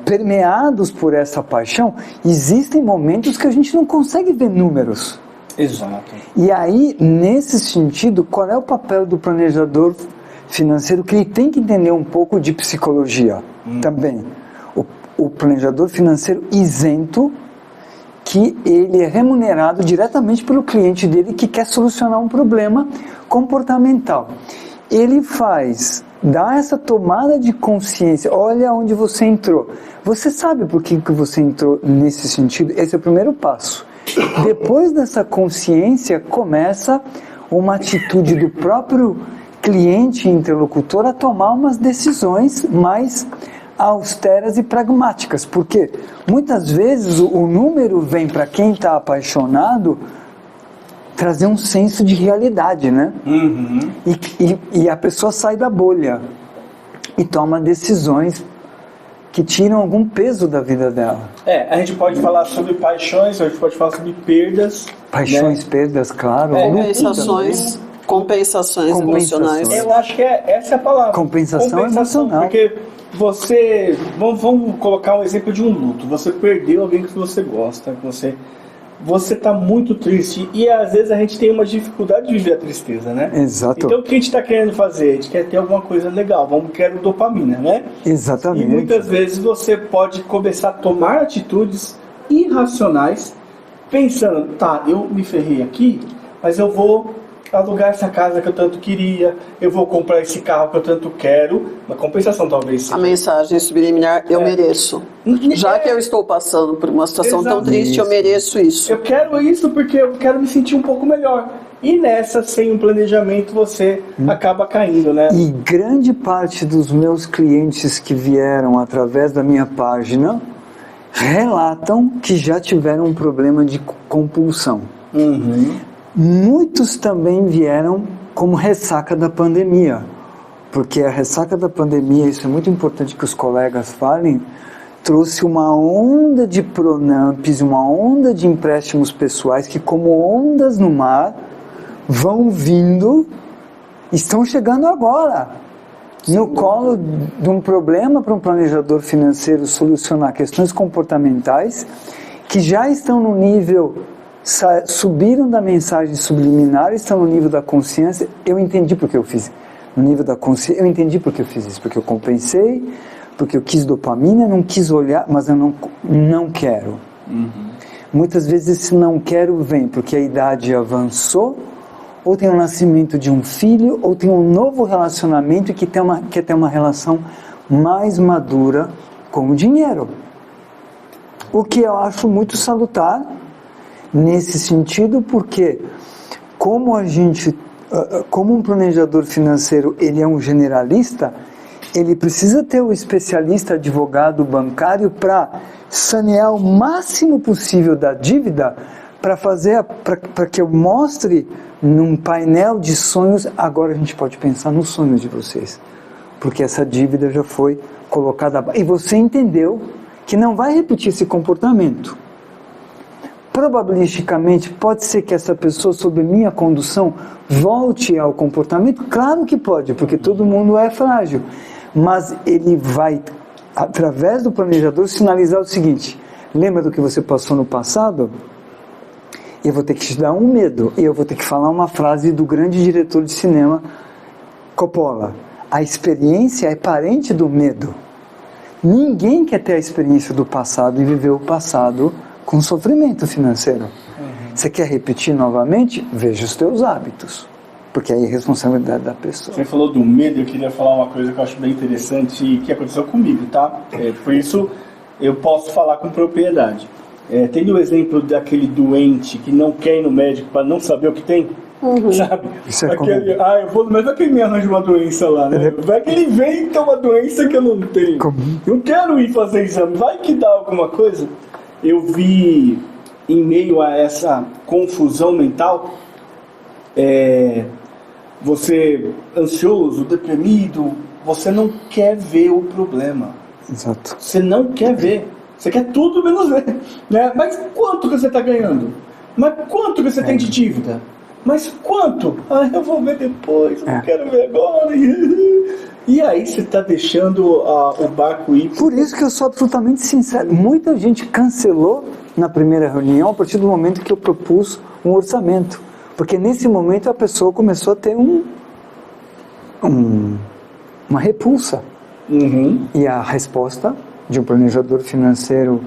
permeados por essa paixão. Existem momentos que a gente não consegue ver números. Exato. E aí, nesse sentido, qual é o papel do planejador financeiro? Que ele tem que entender um pouco de psicologia também. O planejador financeiro isento, que ele é remunerado diretamente pelo cliente dele que quer solucionar um problema comportamental. Ele dá essa tomada de consciência. Olha onde você entrou. Você sabe por que você entrou nesse sentido? Esse é o primeiro passo. Depois dessa consciência, começa uma atitude do próprio cliente interlocutor a tomar umas decisões mais austeras e pragmáticas, porque muitas vezes o número vem para quem está apaixonado trazer um senso de realidade, né? E a pessoa sai da bolha e toma decisões que tiram algum peso da vida dela. A gente pode falar sobre paixões, a gente pode falar sobre perdas. Paixões, né? Perdas, claro. Compensações emocionais. Eu acho que essa é a palavra. Compensação emocional. Porque vamos colocar um exemplo de um luto. Você perdeu alguém que você gosta, que você está muito triste, e às vezes a gente tem uma dificuldade de viver a tristeza, né? Exato. Então o que a gente está querendo fazer? A gente quer ter alguma coisa legal, quero dopamina, né? Exatamente. E muitas vezes você pode começar a tomar atitudes irracionais, pensando, eu me ferrei aqui, mas eu vou alugar essa casa que eu tanto queria, eu vou comprar esse carro que eu tanto quero, uma compensação talvez. A mensagem subliminar, eu mereço. Já que eu estou passando por uma situação tão triste, eu mereço isso. Eu quero isso porque eu quero me sentir um pouco melhor. E nessa, sem um planejamento, você acaba caindo, né? E grande parte dos meus clientes que vieram através da minha página relatam que já tiveram um problema de compulsão. Muitos também vieram como ressaca da pandemia, porque a ressaca da pandemia, isso é muito importante que os colegas falem, trouxe uma onda de Pronamps, uma onda de empréstimos pessoais que, como ondas no mar, vão vindo, estão chegando agora, no colo de um problema para um planejador financeiro solucionar questões comportamentais que já estão no nível, subiram da mensagem subliminar, estão no nível da consciência. Eu entendi porque eu fiz. No nível da consciência, eu entendi porque eu fiz isso. Porque eu compensei, porque eu quis dopamina, não quis olhar, mas eu não quero. Muitas vezes esse não quero vem porque a idade avançou, ou tem o nascimento de um filho, ou tem um novo relacionamento que quer ter uma relação mais madura com o dinheiro. O que eu acho muito salutar nesse sentido, porque como um planejador financeiro, ele é um generalista, ele precisa ter o especialista advogado bancário para sanear o máximo possível da dívida, para que eu mostre num painel de sonhos, agora a gente pode pensar nos sonhos de vocês, porque essa dívida já foi colocada, e você entendeu que não vai repetir esse comportamento. Probabilisticamente, pode ser que essa pessoa, sob minha condução, volte ao comportamento? Claro que pode, porque todo mundo é frágil. Mas ele vai, através do planejador, sinalizar o seguinte: lembra do que você passou no passado? Eu vou ter que te dar um medo, e eu vou ter que falar uma frase do grande diretor de cinema, Coppola: a experiência é parente do medo. Ninguém quer ter a experiência do passado e viver o passado com sofrimento financeiro. Você quer repetir novamente? Veja os teus hábitos, porque aí é responsabilidade da pessoa. Você falou do medo, eu queria falar uma coisa que eu acho bem interessante e que aconteceu comigo, tá? Por isso eu posso falar com propriedade. Tem o exemplo daquele doente que não quer ir no médico para não saber o que tem? Sabe? Isso é Aquele, eu vou, mas vai que ele me arranja uma doença lá, né? Vai que ele inventa uma doença que eu não tenho. Eu quero ir fazer exame, vai que dá alguma coisa. Eu vi, em meio a essa confusão mental, você ansioso, deprimido, você não quer ver o problema. Exato. Você não quer ver. Você quer tudo menos ver. Né? Mas quanto que você está ganhando? Mas quanto que você tem de dívida? Mas quanto? Eu vou ver depois, eu não quero ver agora. E aí você está deixando o barco ir. Por isso que eu sou absolutamente sincero. Uma gente cancelou na primeira reunião a partir do momento que eu propus um orçamento. Porque nesse momento a pessoa começou a ter uma repulsa. E a resposta de um planejador financeiro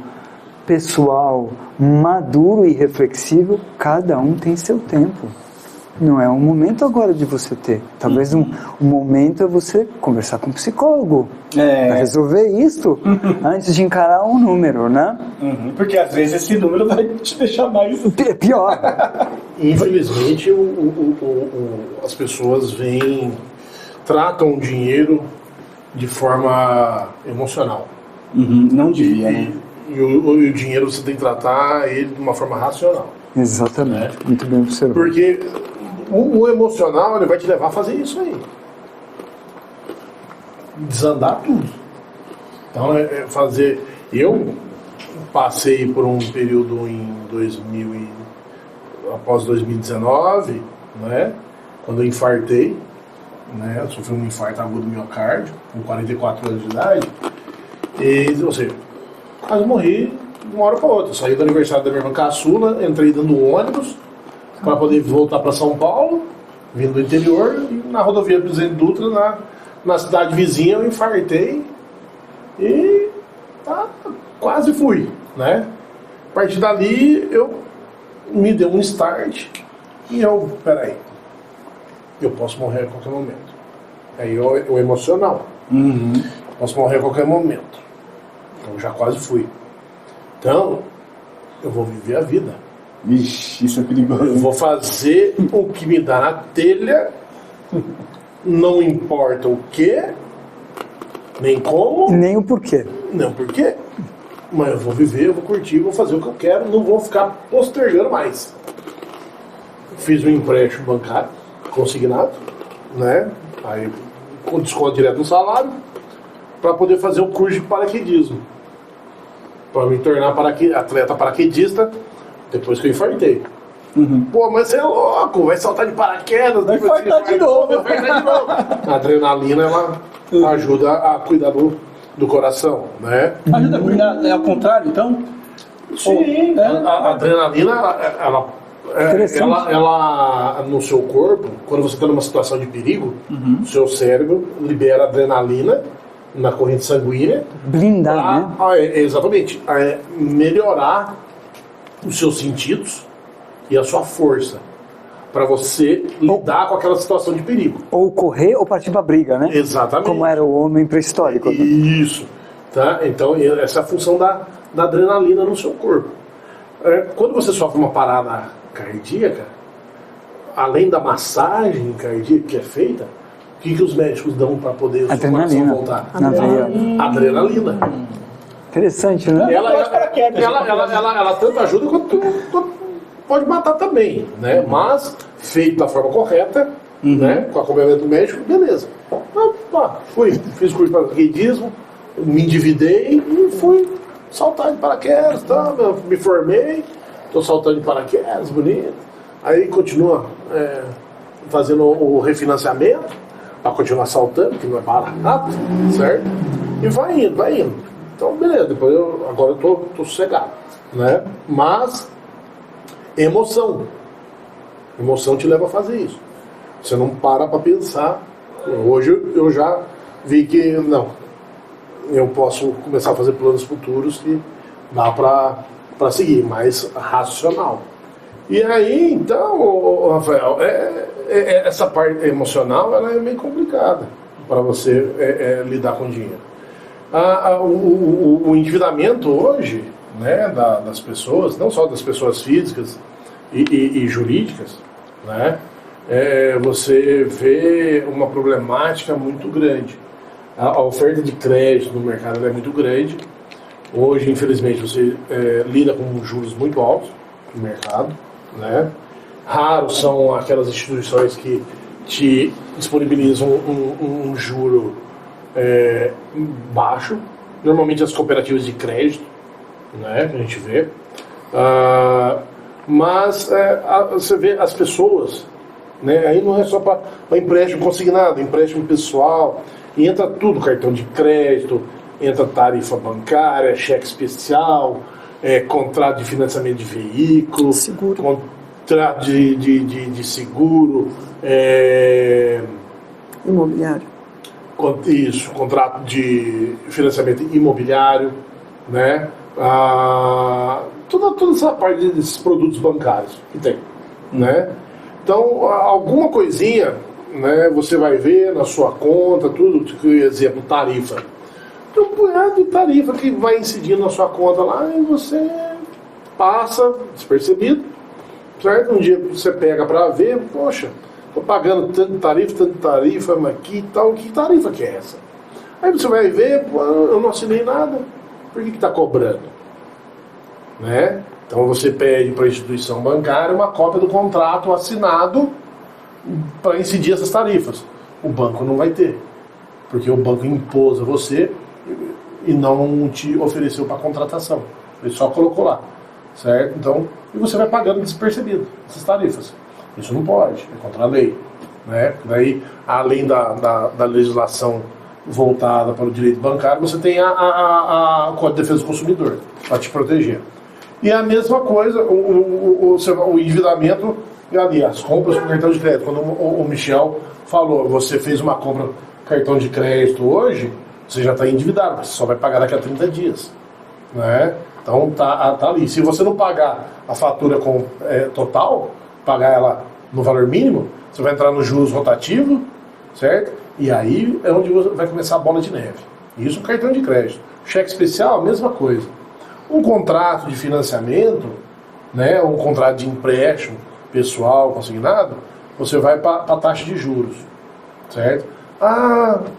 pessoal, maduro e reflexível, cada um tem seu tempo. Não é um momento agora de você ter. Talvez um momento é você conversar com um psicólogo para resolver isso antes de encarar um número, né? Porque às vezes esse número vai te deixar mais... Pior. Infelizmente, as pessoas tratam o dinheiro de forma emocional. Não devia, né? E o dinheiro você tem que tratar ele de uma forma racional. Exatamente. Muito bem observado. Porque o emocional ele vai te levar a fazer isso aí. Desandar tudo. Então, eu passei por um período após 2019, né, quando eu infartei, né, eu sofri um infarto agudo do miocárdio, com 44 anos de idade, ou seja, quase morri de uma hora para outra. Eu saí do aniversário da minha irmã caçula, entrei dando ônibus para poder voltar para São Paulo, vindo do interior, e na rodovia Presidente Dutra, na cidade vizinha, eu infartei e quase fui, né? A partir dali, me deu um start e peraí, eu posso morrer a qualquer momento. Aí o emocional. Posso morrer a qualquer momento. Então já quase fui. Então, eu vou viver a vida. Ixi, isso é perigoso. Eu vou fazer o que me dá na telha, não importa o que, nem como, Nem o porquê. não porquê. Mas eu vou viver, eu vou curtir, vou fazer o que eu quero, não vou ficar postergando mais. Fiz um empréstimo bancário, consignado, né? Aí com desconto direto no salário, para poder fazer um curso de paraquedismo. Para me tornar atleta paraquedista depois que eu infartei. Pô, mas você é louco, vai saltar de paraquedas, vai infartar de novo. A adrenalina, ela ajuda a cuidar do coração, né? Ajuda a cuidar, é ao contrário, então? Sim, a adrenalina, ela no seu corpo, quando você está numa situação de perigo, o seu cérebro libera adrenalina na corrente sanguínea. Blindar, né? Exatamente. Melhorar os seus sentidos e a sua força para você lidar com aquela situação de perigo. Ou correr ou partir para briga, né? Exatamente. Como era o homem pré-histórico. Isso. Tá? Então, essa é a função da adrenalina no seu corpo. Quando você sofre uma parada cardíaca, além da massagem cardíaca que é feita, o que os médicos dão para poder o seu coração voltar? Na veia. Adrenalina. Interessante, né? Ela tanto ajuda quanto pode matar também, né? Mas feito da forma correta, né? Com acompanhamento médico, beleza. Fiz curso de paraquedismo, me endividei e fui saltar de paraquedas, tá? Me formei, estou saltando de paraquedas, bonito. Aí continua fazendo o refinanciamento para continuar saltando, que não é barato, certo? E vai indo. Então, beleza, agora eu tô sossegado, né? Mas, emoção te leva a fazer isso. Você não para pensar. Hoje eu já vi que, não, eu posso começar a fazer planos futuros que dá para seguir, mais racional. E aí, então, Rafael, essa parte emocional ela é meio complicada para você lidar com dinheiro. O endividamento hoje, né, das pessoas, não só das pessoas físicas e jurídicas, né, você vê uma problemática muito grande. A oferta de crédito no mercado é muito grande. Hoje, infelizmente, você lida com juros muito altos no mercado, né? Raros são aquelas instituições que te disponibilizam um juro baixo. Normalmente as cooperativas de crédito, né, que a gente vê. Mas você vê as pessoas, né, aí não é só para empréstimo consignado, empréstimo pessoal, e entra tudo, cartão de crédito, entra tarifa bancária, cheque especial, contrato de financiamento de veículo, Seguro. contrato de seguro, Imobiliário. isso, contrato de financiamento imobiliário, né? Toda essa parte desses produtos bancários que tem, né? Então, alguma coisinha, né, você vai ver na sua conta, tudo, por exemplo, tarifa. Tem um punhado de tarifa que vai incidindo na sua conta lá e você passa despercebido, certo? Um dia você pega para ver, poxa, estou pagando tanto tarifa, mas que tarifa que é essa? Aí você vai ver, pô, eu não assinei nada, por que está cobrando? Né? Então você pede para a instituição bancária uma cópia do contrato assinado para incidir essas tarifas. O banco não vai ter, porque o banco impôs a você e não te ofereceu para contratação. Ele só colocou lá, certo? Então, e você vai pagando despercebido essas tarifas. Isso não pode, é contra a lei, né? Daí, além da legislação voltada para o direito bancário, você tem o Código de Defesa do Consumidor para te proteger. E a mesma coisa, o endividamento ali, as compras com cartão de crédito. Quando o Michel falou, você fez uma compra com cartão de crédito hoje, você já está endividado, você só vai pagar daqui a 30 dias. Né? Então tá ali. Se você não pagar a fatura total, pagar ela no valor mínimo, você vai entrar no juros rotativo, certo? E aí é onde vai começar a bola de neve. Isso cartão de crédito. Cheque especial, a mesma coisa. Um contrato de financiamento, né, um contrato de empréstimo pessoal consignado, você vai para a taxa de juros, certo?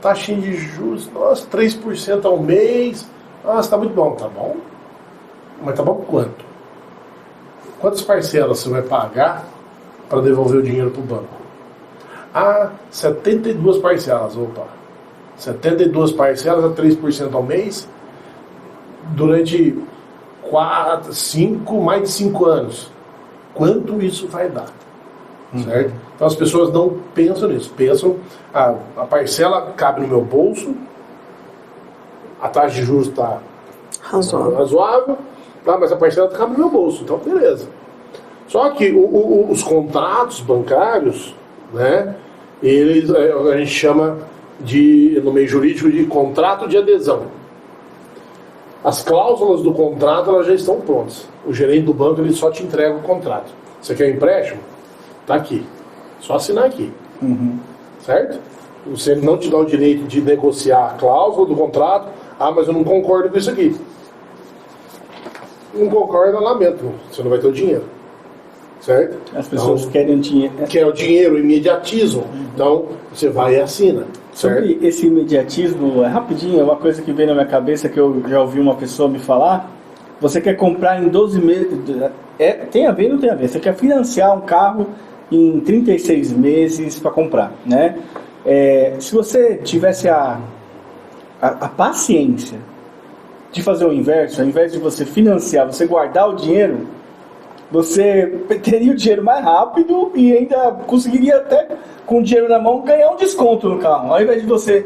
Taxinha de juros, nossa, 3% ao mês, nossa, tá muito bom, tá bom? Mas tá bom quanto? Quantas parcelas você vai pagar para devolver o dinheiro para o banco? 72 parcelas, 72 parcelas a 3% ao mês, durante mais de 5 anos. Quanto isso vai dar? Certo? Então as pessoas não pensam nisso. Pensam, a parcela cabe no meu bolso, a taxa de juros está razoável, tá? Mas a parcela cabe no meu bolso, então beleza. Só que os contratos bancários, né, eles, a gente chama no meio jurídico de contrato de adesão. As cláusulas do contrato elas já estão prontas. O gerente do banco ele só te entrega o contrato. Você quer empréstimo? Está aqui. Só assinar aqui. Certo? Você não te dá o direito de negociar a cláusula do contrato. Mas eu não concordo com isso aqui. Não concorda, lamento. Você não vai ter o dinheiro. Certo? As pessoas querem dinheiro. Quer o dinheiro, o imediatismo. Então, você vai e assina. Sobre esse imediatismo, rapidinho, é uma coisa que veio na minha cabeça que eu já ouvi uma pessoa me falar. Você quer comprar em 12 meses, tem a ver ou não tem a ver? Você quer financiar um carro em 36 meses para comprar, né? Se você tivesse a paciência de fazer o inverso, ao invés de você financiar, você guardar o dinheiro, você teria o dinheiro mais rápido e ainda conseguiria até, com o dinheiro na mão, ganhar um desconto no carro. Ao invés de você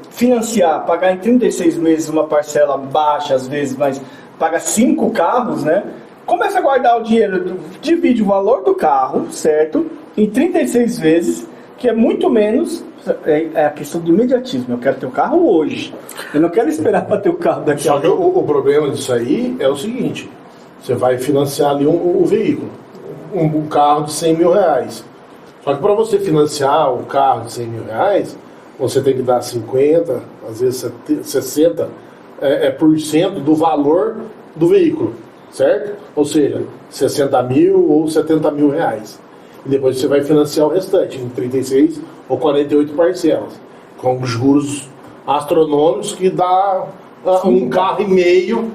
financiar, pagar em 36 meses uma parcela baixa, às vezes, mas paga 5 carros, né? Começa a guardar o dinheiro, divide o valor do carro, certo? Em 36 vezes, que é muito menos. É a questão do imediatismo. Eu quero ter o carro hoje. Eu não quero esperar para ter o carro daqui a pouco. Só que o problema disso aí é o seguinte: você vai financiar ali um veículo, um carro de 100 mil reais. Só que para você financiar um carro de 100 mil reais, você tem que dar 50, às vezes 60% do valor do veículo, certo? Ou seja, 60 mil ou 70 mil reais. e depois você vai financiar o restante em 36 ou 48 parcelas, com juros astronômicos que dá um carro e meio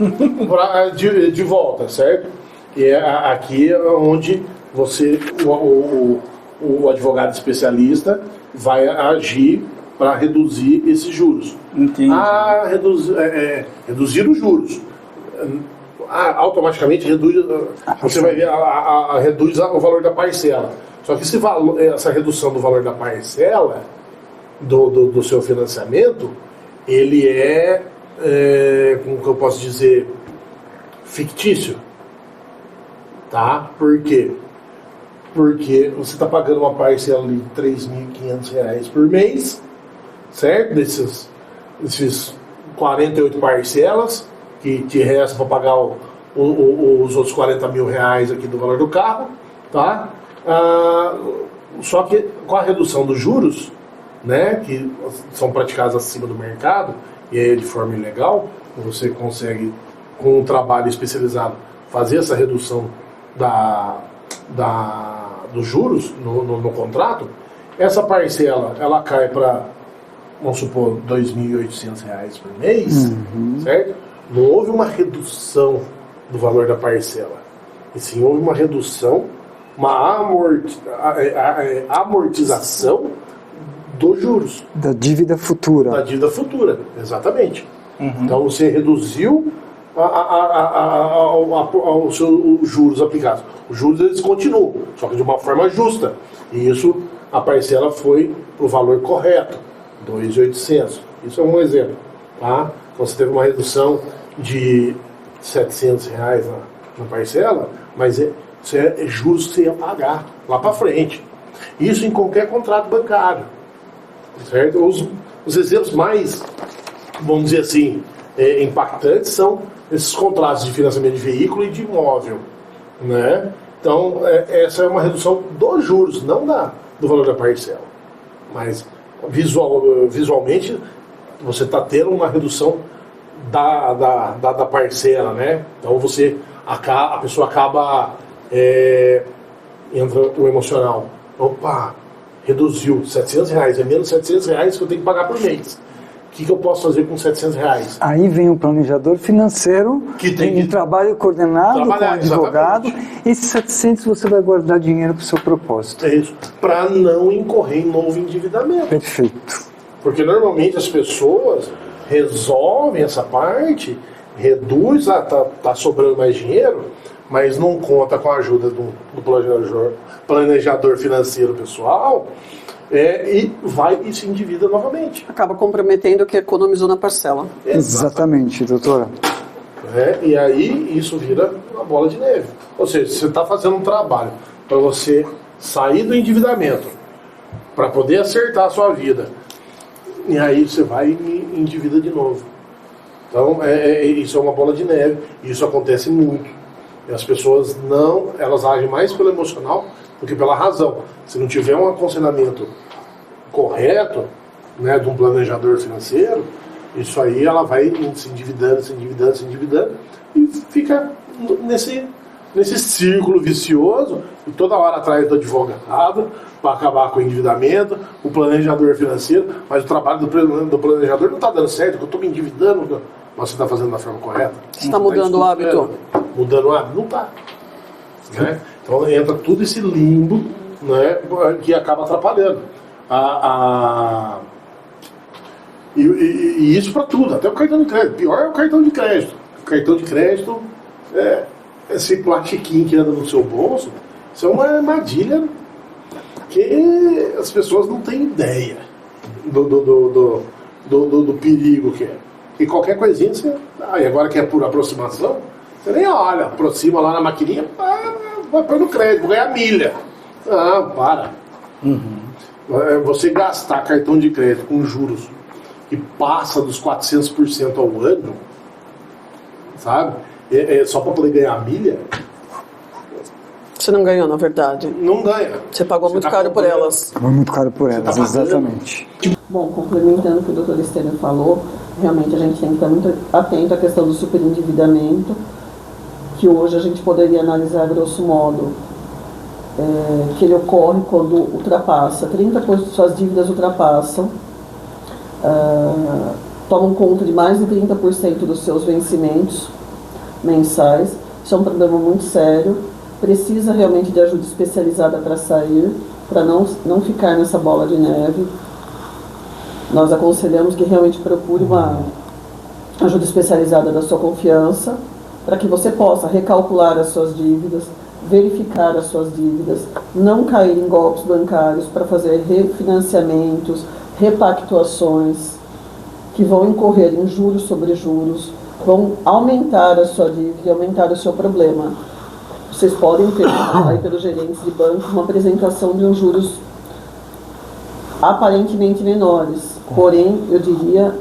de volta, certo? E aqui é onde você, o advogado especialista vai agir para reduzir esses juros. Entendi. Reduzir os juros. Automaticamente reduz, você vai ver, reduz o valor da parcela. Só que essa redução do valor da parcela do seu financiamento, ele como que eu posso dizer, fictício. Tá? Por quê? Porque você está pagando uma parcela de R$3.500 por mês, certo? Desses 48 parcelas, que te resta para pagar os outros R$40.000 aqui do valor do carro, tá? Só que com a redução dos juros, né, que são praticados acima do mercado, e aí de forma ilegal, você consegue, com um trabalho especializado, fazer essa redução dos juros no contrato. Essa parcela, ela cai para, vamos supor, R$2.800 por mês, certo? Não houve uma redução do valor da parcela, e sim houve uma redução, uma amortização dos juros. Da dívida futura. Da dívida futura, exatamente. Então você reduziu os seus juros aplicados. Os juros eles continuam, só que de uma forma justa. E isso, a parcela foi para o valor correto, R$2.800. Isso é um exemplo. Tá? Então você teve uma redução de R$700 na parcela, mas isso é juros que você ia pagar lá para frente. Isso em qualquer contrato bancário. Certo? Os exemplos mais, vamos dizer assim, impactantes são esses contratos de financiamento de veículo e de imóvel, né? Então, essa é uma redução dos juros, não do valor da parcela. Mas, visualmente, você está tendo uma redução da parcela, né? Então, a pessoa acaba, entra o emocional. Opa, reduziu R$700, é menos R$700 que eu tenho que pagar por mês. O que eu posso fazer com R$700? Aí vem o planejador financeiro, que tem um trabalho coordenado com o advogado. Exatamente. Esses 700 você vai guardar dinheiro para o seu propósito. É isso, para não incorrer em novo endividamento. Perfeito. Porque normalmente as pessoas resolvem essa parte, reduz, tá sobrando mais dinheiro, mas não conta com a ajuda do planejador financeiro pessoal, e vai e se endivida novamente. Acaba comprometendo o que economizou na parcela. Exatamente, doutora. E aí isso vira uma bola de neve. Ou seja, você está fazendo um trabalho para você sair do endividamento, para poder acertar a sua vida, e aí você vai e endivida de novo. Então isso é uma bola de neve, e isso acontece muito. E as pessoas elas agem mais pelo emocional do que pela razão. Se não tiver um aconselhamento correto, né, de um planejador financeiro, isso aí ela vai se endividando e fica nesse círculo vicioso, e toda hora atrás do advogado para acabar com o endividamento, o planejador financeiro, mas o trabalho do planejador não está dando certo, eu estou me endividando, mas você está fazendo da forma correta? Você está mudando o hábito? Mudando o hábito? Não está. Né? Então entra tudo esse limbo, né, que acaba atrapalhando. E isso para tudo, até o cartão de crédito. Pior é o cartão de crédito. O cartão de crédito, esse plastiquinho que anda no seu bolso, isso é uma armadilha que as pessoas não têm ideia do perigo que é. E qualquer coisinha, e agora que é por aproximação, você nem olha, aproxima lá na maquininha, vai pôr no crédito, ganhar milha. Para. Você gastar cartão de crédito com juros que passa dos 400% ao ano, sabe? Só para poder ganhar milha. Você não ganhou, na verdade. Não ganha. Você pagou muito caro por elas. Foi muito caro por elas, exatamente. Bom, complementando o que o doutor Estênio falou, realmente a gente tem que estar muito atento à questão do superendividamento, que hoje a gente poderia analisar, grosso modo, que ele ocorre quando ultrapassa, 30% de suas dívidas ultrapassam, tomam conta de mais de 30% dos seus vencimentos mensais. Isso é um problema muito sério, precisa realmente de ajuda especializada para sair, para não ficar nessa bola de neve. Nós aconselhamos que realmente procure uma ajuda especializada da sua confiança, para que você possa recalcular as suas dívidas, verificar as suas dívidas, não cair em golpes bancários para fazer refinanciamentos, repactuações, que vão incorrer em juros sobre juros, vão aumentar a sua dívida e aumentar o seu problema. Vocês podem ter aí pelos gerentes de banco uma apresentação de uns juros aparentemente menores, porém, eu diria,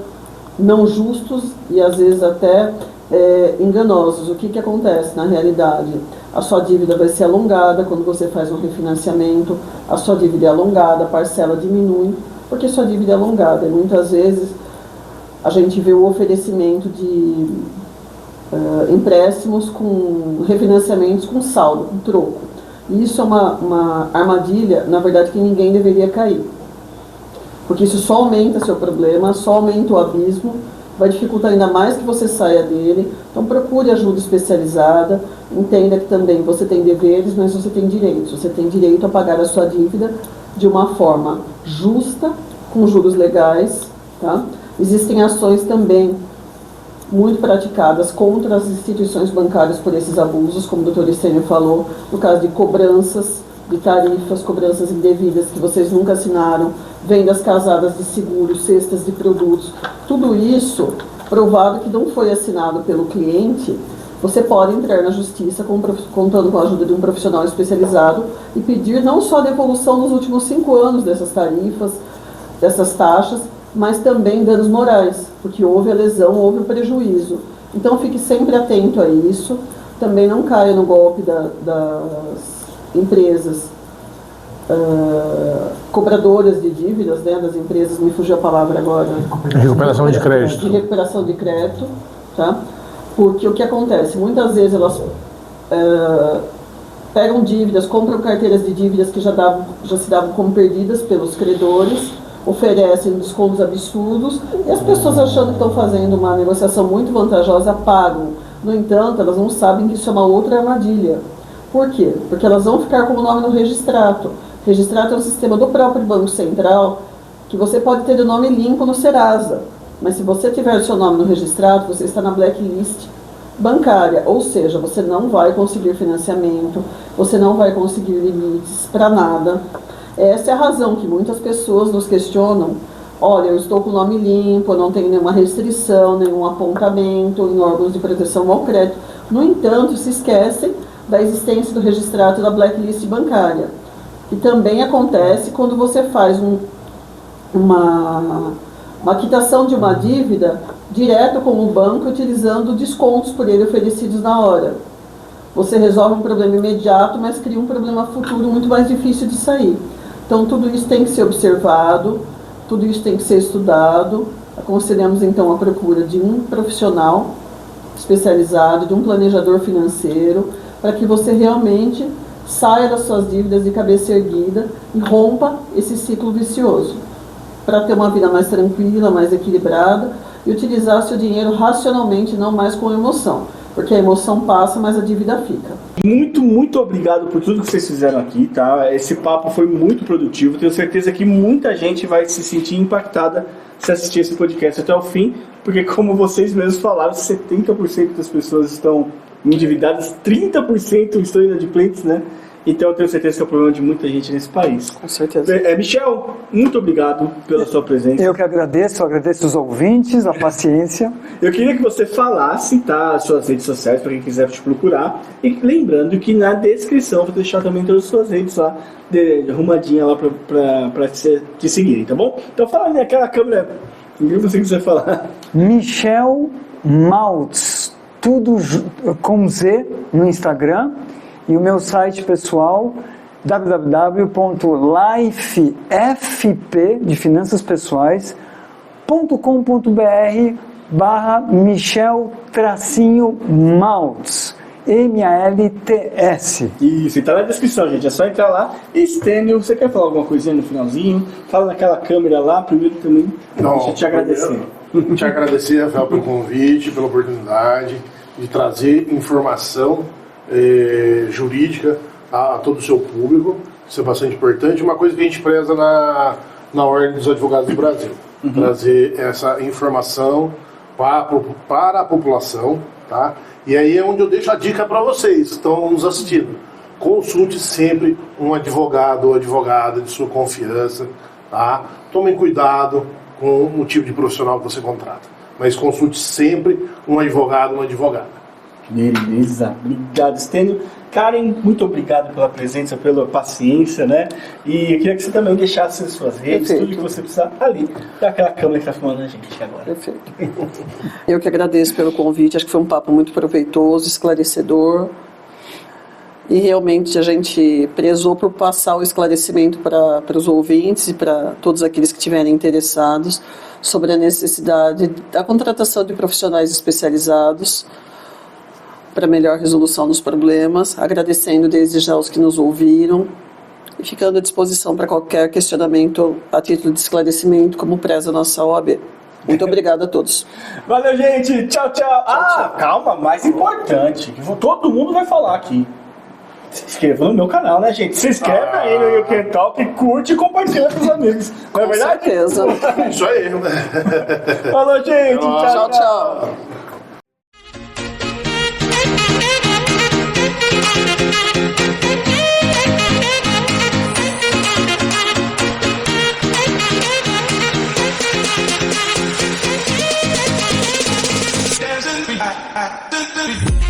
não justos e às vezes até enganosos. O que acontece na realidade? A sua dívida vai ser alongada quando você faz um refinanciamento, a sua dívida é alongada, a parcela diminui, porque sua dívida é alongada. E muitas vezes a gente vê o oferecimento de empréstimos com refinanciamentos com saldo, com troco. E isso é uma armadilha, na verdade, que ninguém deveria cair. Porque isso só aumenta seu problema, só aumenta o abismo, vai dificultar ainda mais que você saia dele. Então procure ajuda especializada, entenda que também você tem deveres, mas você tem direitos. Você tem direito a pagar a sua dívida de uma forma justa, com juros legais, tá? Existem ações também muito praticadas contra as instituições bancárias por esses abusos, como o Dr. Estênio falou, no caso de cobranças de tarifas, cobranças indevidas que vocês nunca assinaram, vendas casadas de seguros, cestas de produtos, tudo isso, provado que não foi assinado pelo cliente, você pode entrar na justiça contando com a ajuda de um profissional especializado e pedir não só a devolução nos últimos 5 anos dessas tarifas, dessas taxas, mas também danos morais, porque houve a lesão, houve o prejuízo. Então fique sempre atento a isso, também não caia no golpe das empresas cobradoras de dívidas, né, das empresas, me fugiu a palavra agora. Recuperação de crédito. De recuperação de crédito, tá? Porque o que acontece? Muitas vezes elas pegam dívidas, compram carteiras de dívidas que já se davam como perdidas pelos credores, oferecem descontos absurdos e as pessoas, achando que estão fazendo uma negociação muito vantajosa, pagam. No entanto, elas não sabem que isso é uma outra armadilha. Por quê? Porque elas vão ficar com o nome no registrato. Registrato é um sistema do próprio Banco Central que você pode ter o nome limpo no Serasa, mas se você tiver o seu nome no registrato, você está na blacklist bancária, ou seja, você não vai conseguir financiamento, você não vai conseguir limites para nada. Essa é a razão que muitas pessoas nos questionam: olha, eu estou com o nome limpo, eu não tenho nenhuma restrição, nenhum apontamento em órgãos de proteção ao crédito. No entanto, se esquecem da existência do registrato da blacklist bancária, que também acontece quando você faz uma quitação de uma dívida direto com o banco, utilizando descontos por ele oferecidos na hora. Você resolve um problema imediato, mas cria um problema futuro muito mais difícil de sair. Então tudo isso tem que ser observado, tudo isso tem que ser estudado. Aconselhamos então a procura de um profissional especializado, de um planejador financeiro, para que você realmente saia das suas dívidas de cabeça erguida e rompa esse ciclo vicioso, para ter uma vida mais tranquila, mais equilibrada e utilizar seu dinheiro racionalmente, não mais com emoção, porque a emoção passa, mas a dívida fica. Muito obrigado por tudo que vocês fizeram aqui, tá? Esse papo foi muito produtivo, tenho certeza que muita gente vai se sentir impactada se assistir esse podcast até o fim, porque como vocês mesmos falaram, 70% das pessoas estão endividadas, 30% estão inadimplentes, né? Então eu tenho certeza que é o problema de muita gente nesse país. Com certeza. Michel, muito obrigado pela sua presença. Eu que agradeço os ouvintes, a paciência. Eu queria que você falasse, tá, as suas redes sociais para quem quiser te procurar. E lembrando que na descrição vou deixar também todas as suas redes lá, arrumadinha lá para te seguirem, tá bom? Então fala ali naquela câmera, o que você quiser falar. Michel Maltz, tudo com Z no Instagram. E o meu site pessoal, www.lifefp, de finanças pessoais.com.br/Michel-Maltz. MALTS. Isso, e tá na descrição, gente. É só entrar lá. Estênio, você quer falar alguma coisinha no finalzinho? Fala naquela câmera lá, primeiro também. Deixa eu te agradecer. Te agradecer, Rafael, pelo convite, pela oportunidade de trazer informação jurídica a todo o seu público. Isso é bastante importante. Uma coisa que a gente preza na Ordem dos Advogados do Brasil. Trazer essa informação para a população, tá? E aí é onde eu deixo a dica para vocês que estão nos assistindo. Consulte sempre um advogado ou advogada de sua confiança, tá? Tomem cuidado com o tipo de profissional que você contrata, mas consulte sempre um advogado ou uma advogada. Beleza, obrigado, Estênio. Karen, muito obrigado pela presença, pela paciência, né? E eu queria que você também deixasse as suas redes, Perfeito. tudo que você precisar ali, daquela câmera que está filmando a gente agora. Perfeito. Eu que agradeço pelo convite, acho que foi um papo muito proveitoso, esclarecedor. E realmente a gente prezou por passar o esclarecimento para os ouvintes e para todos aqueles que estiverem interessados sobre a necessidade da contratação de profissionais especializados para melhor resolução dos problemas, agradecendo desde já os que nos ouviram e ficando à disposição para qualquer questionamento a título de esclarecimento, como preza a nossa OAB. Muito obrigado a todos. Valeu, gente. Tchau, tchau. Calma, mais importante, que todo mundo vai falar aqui. Se inscreva no meu canal, né, gente? Se inscreve aí no YouCan Talk, curte e compartilha com os amigos. Não é Com verdade? certeza. Isso aí, né? Falou, gente. Tchau, tchau. Dancing,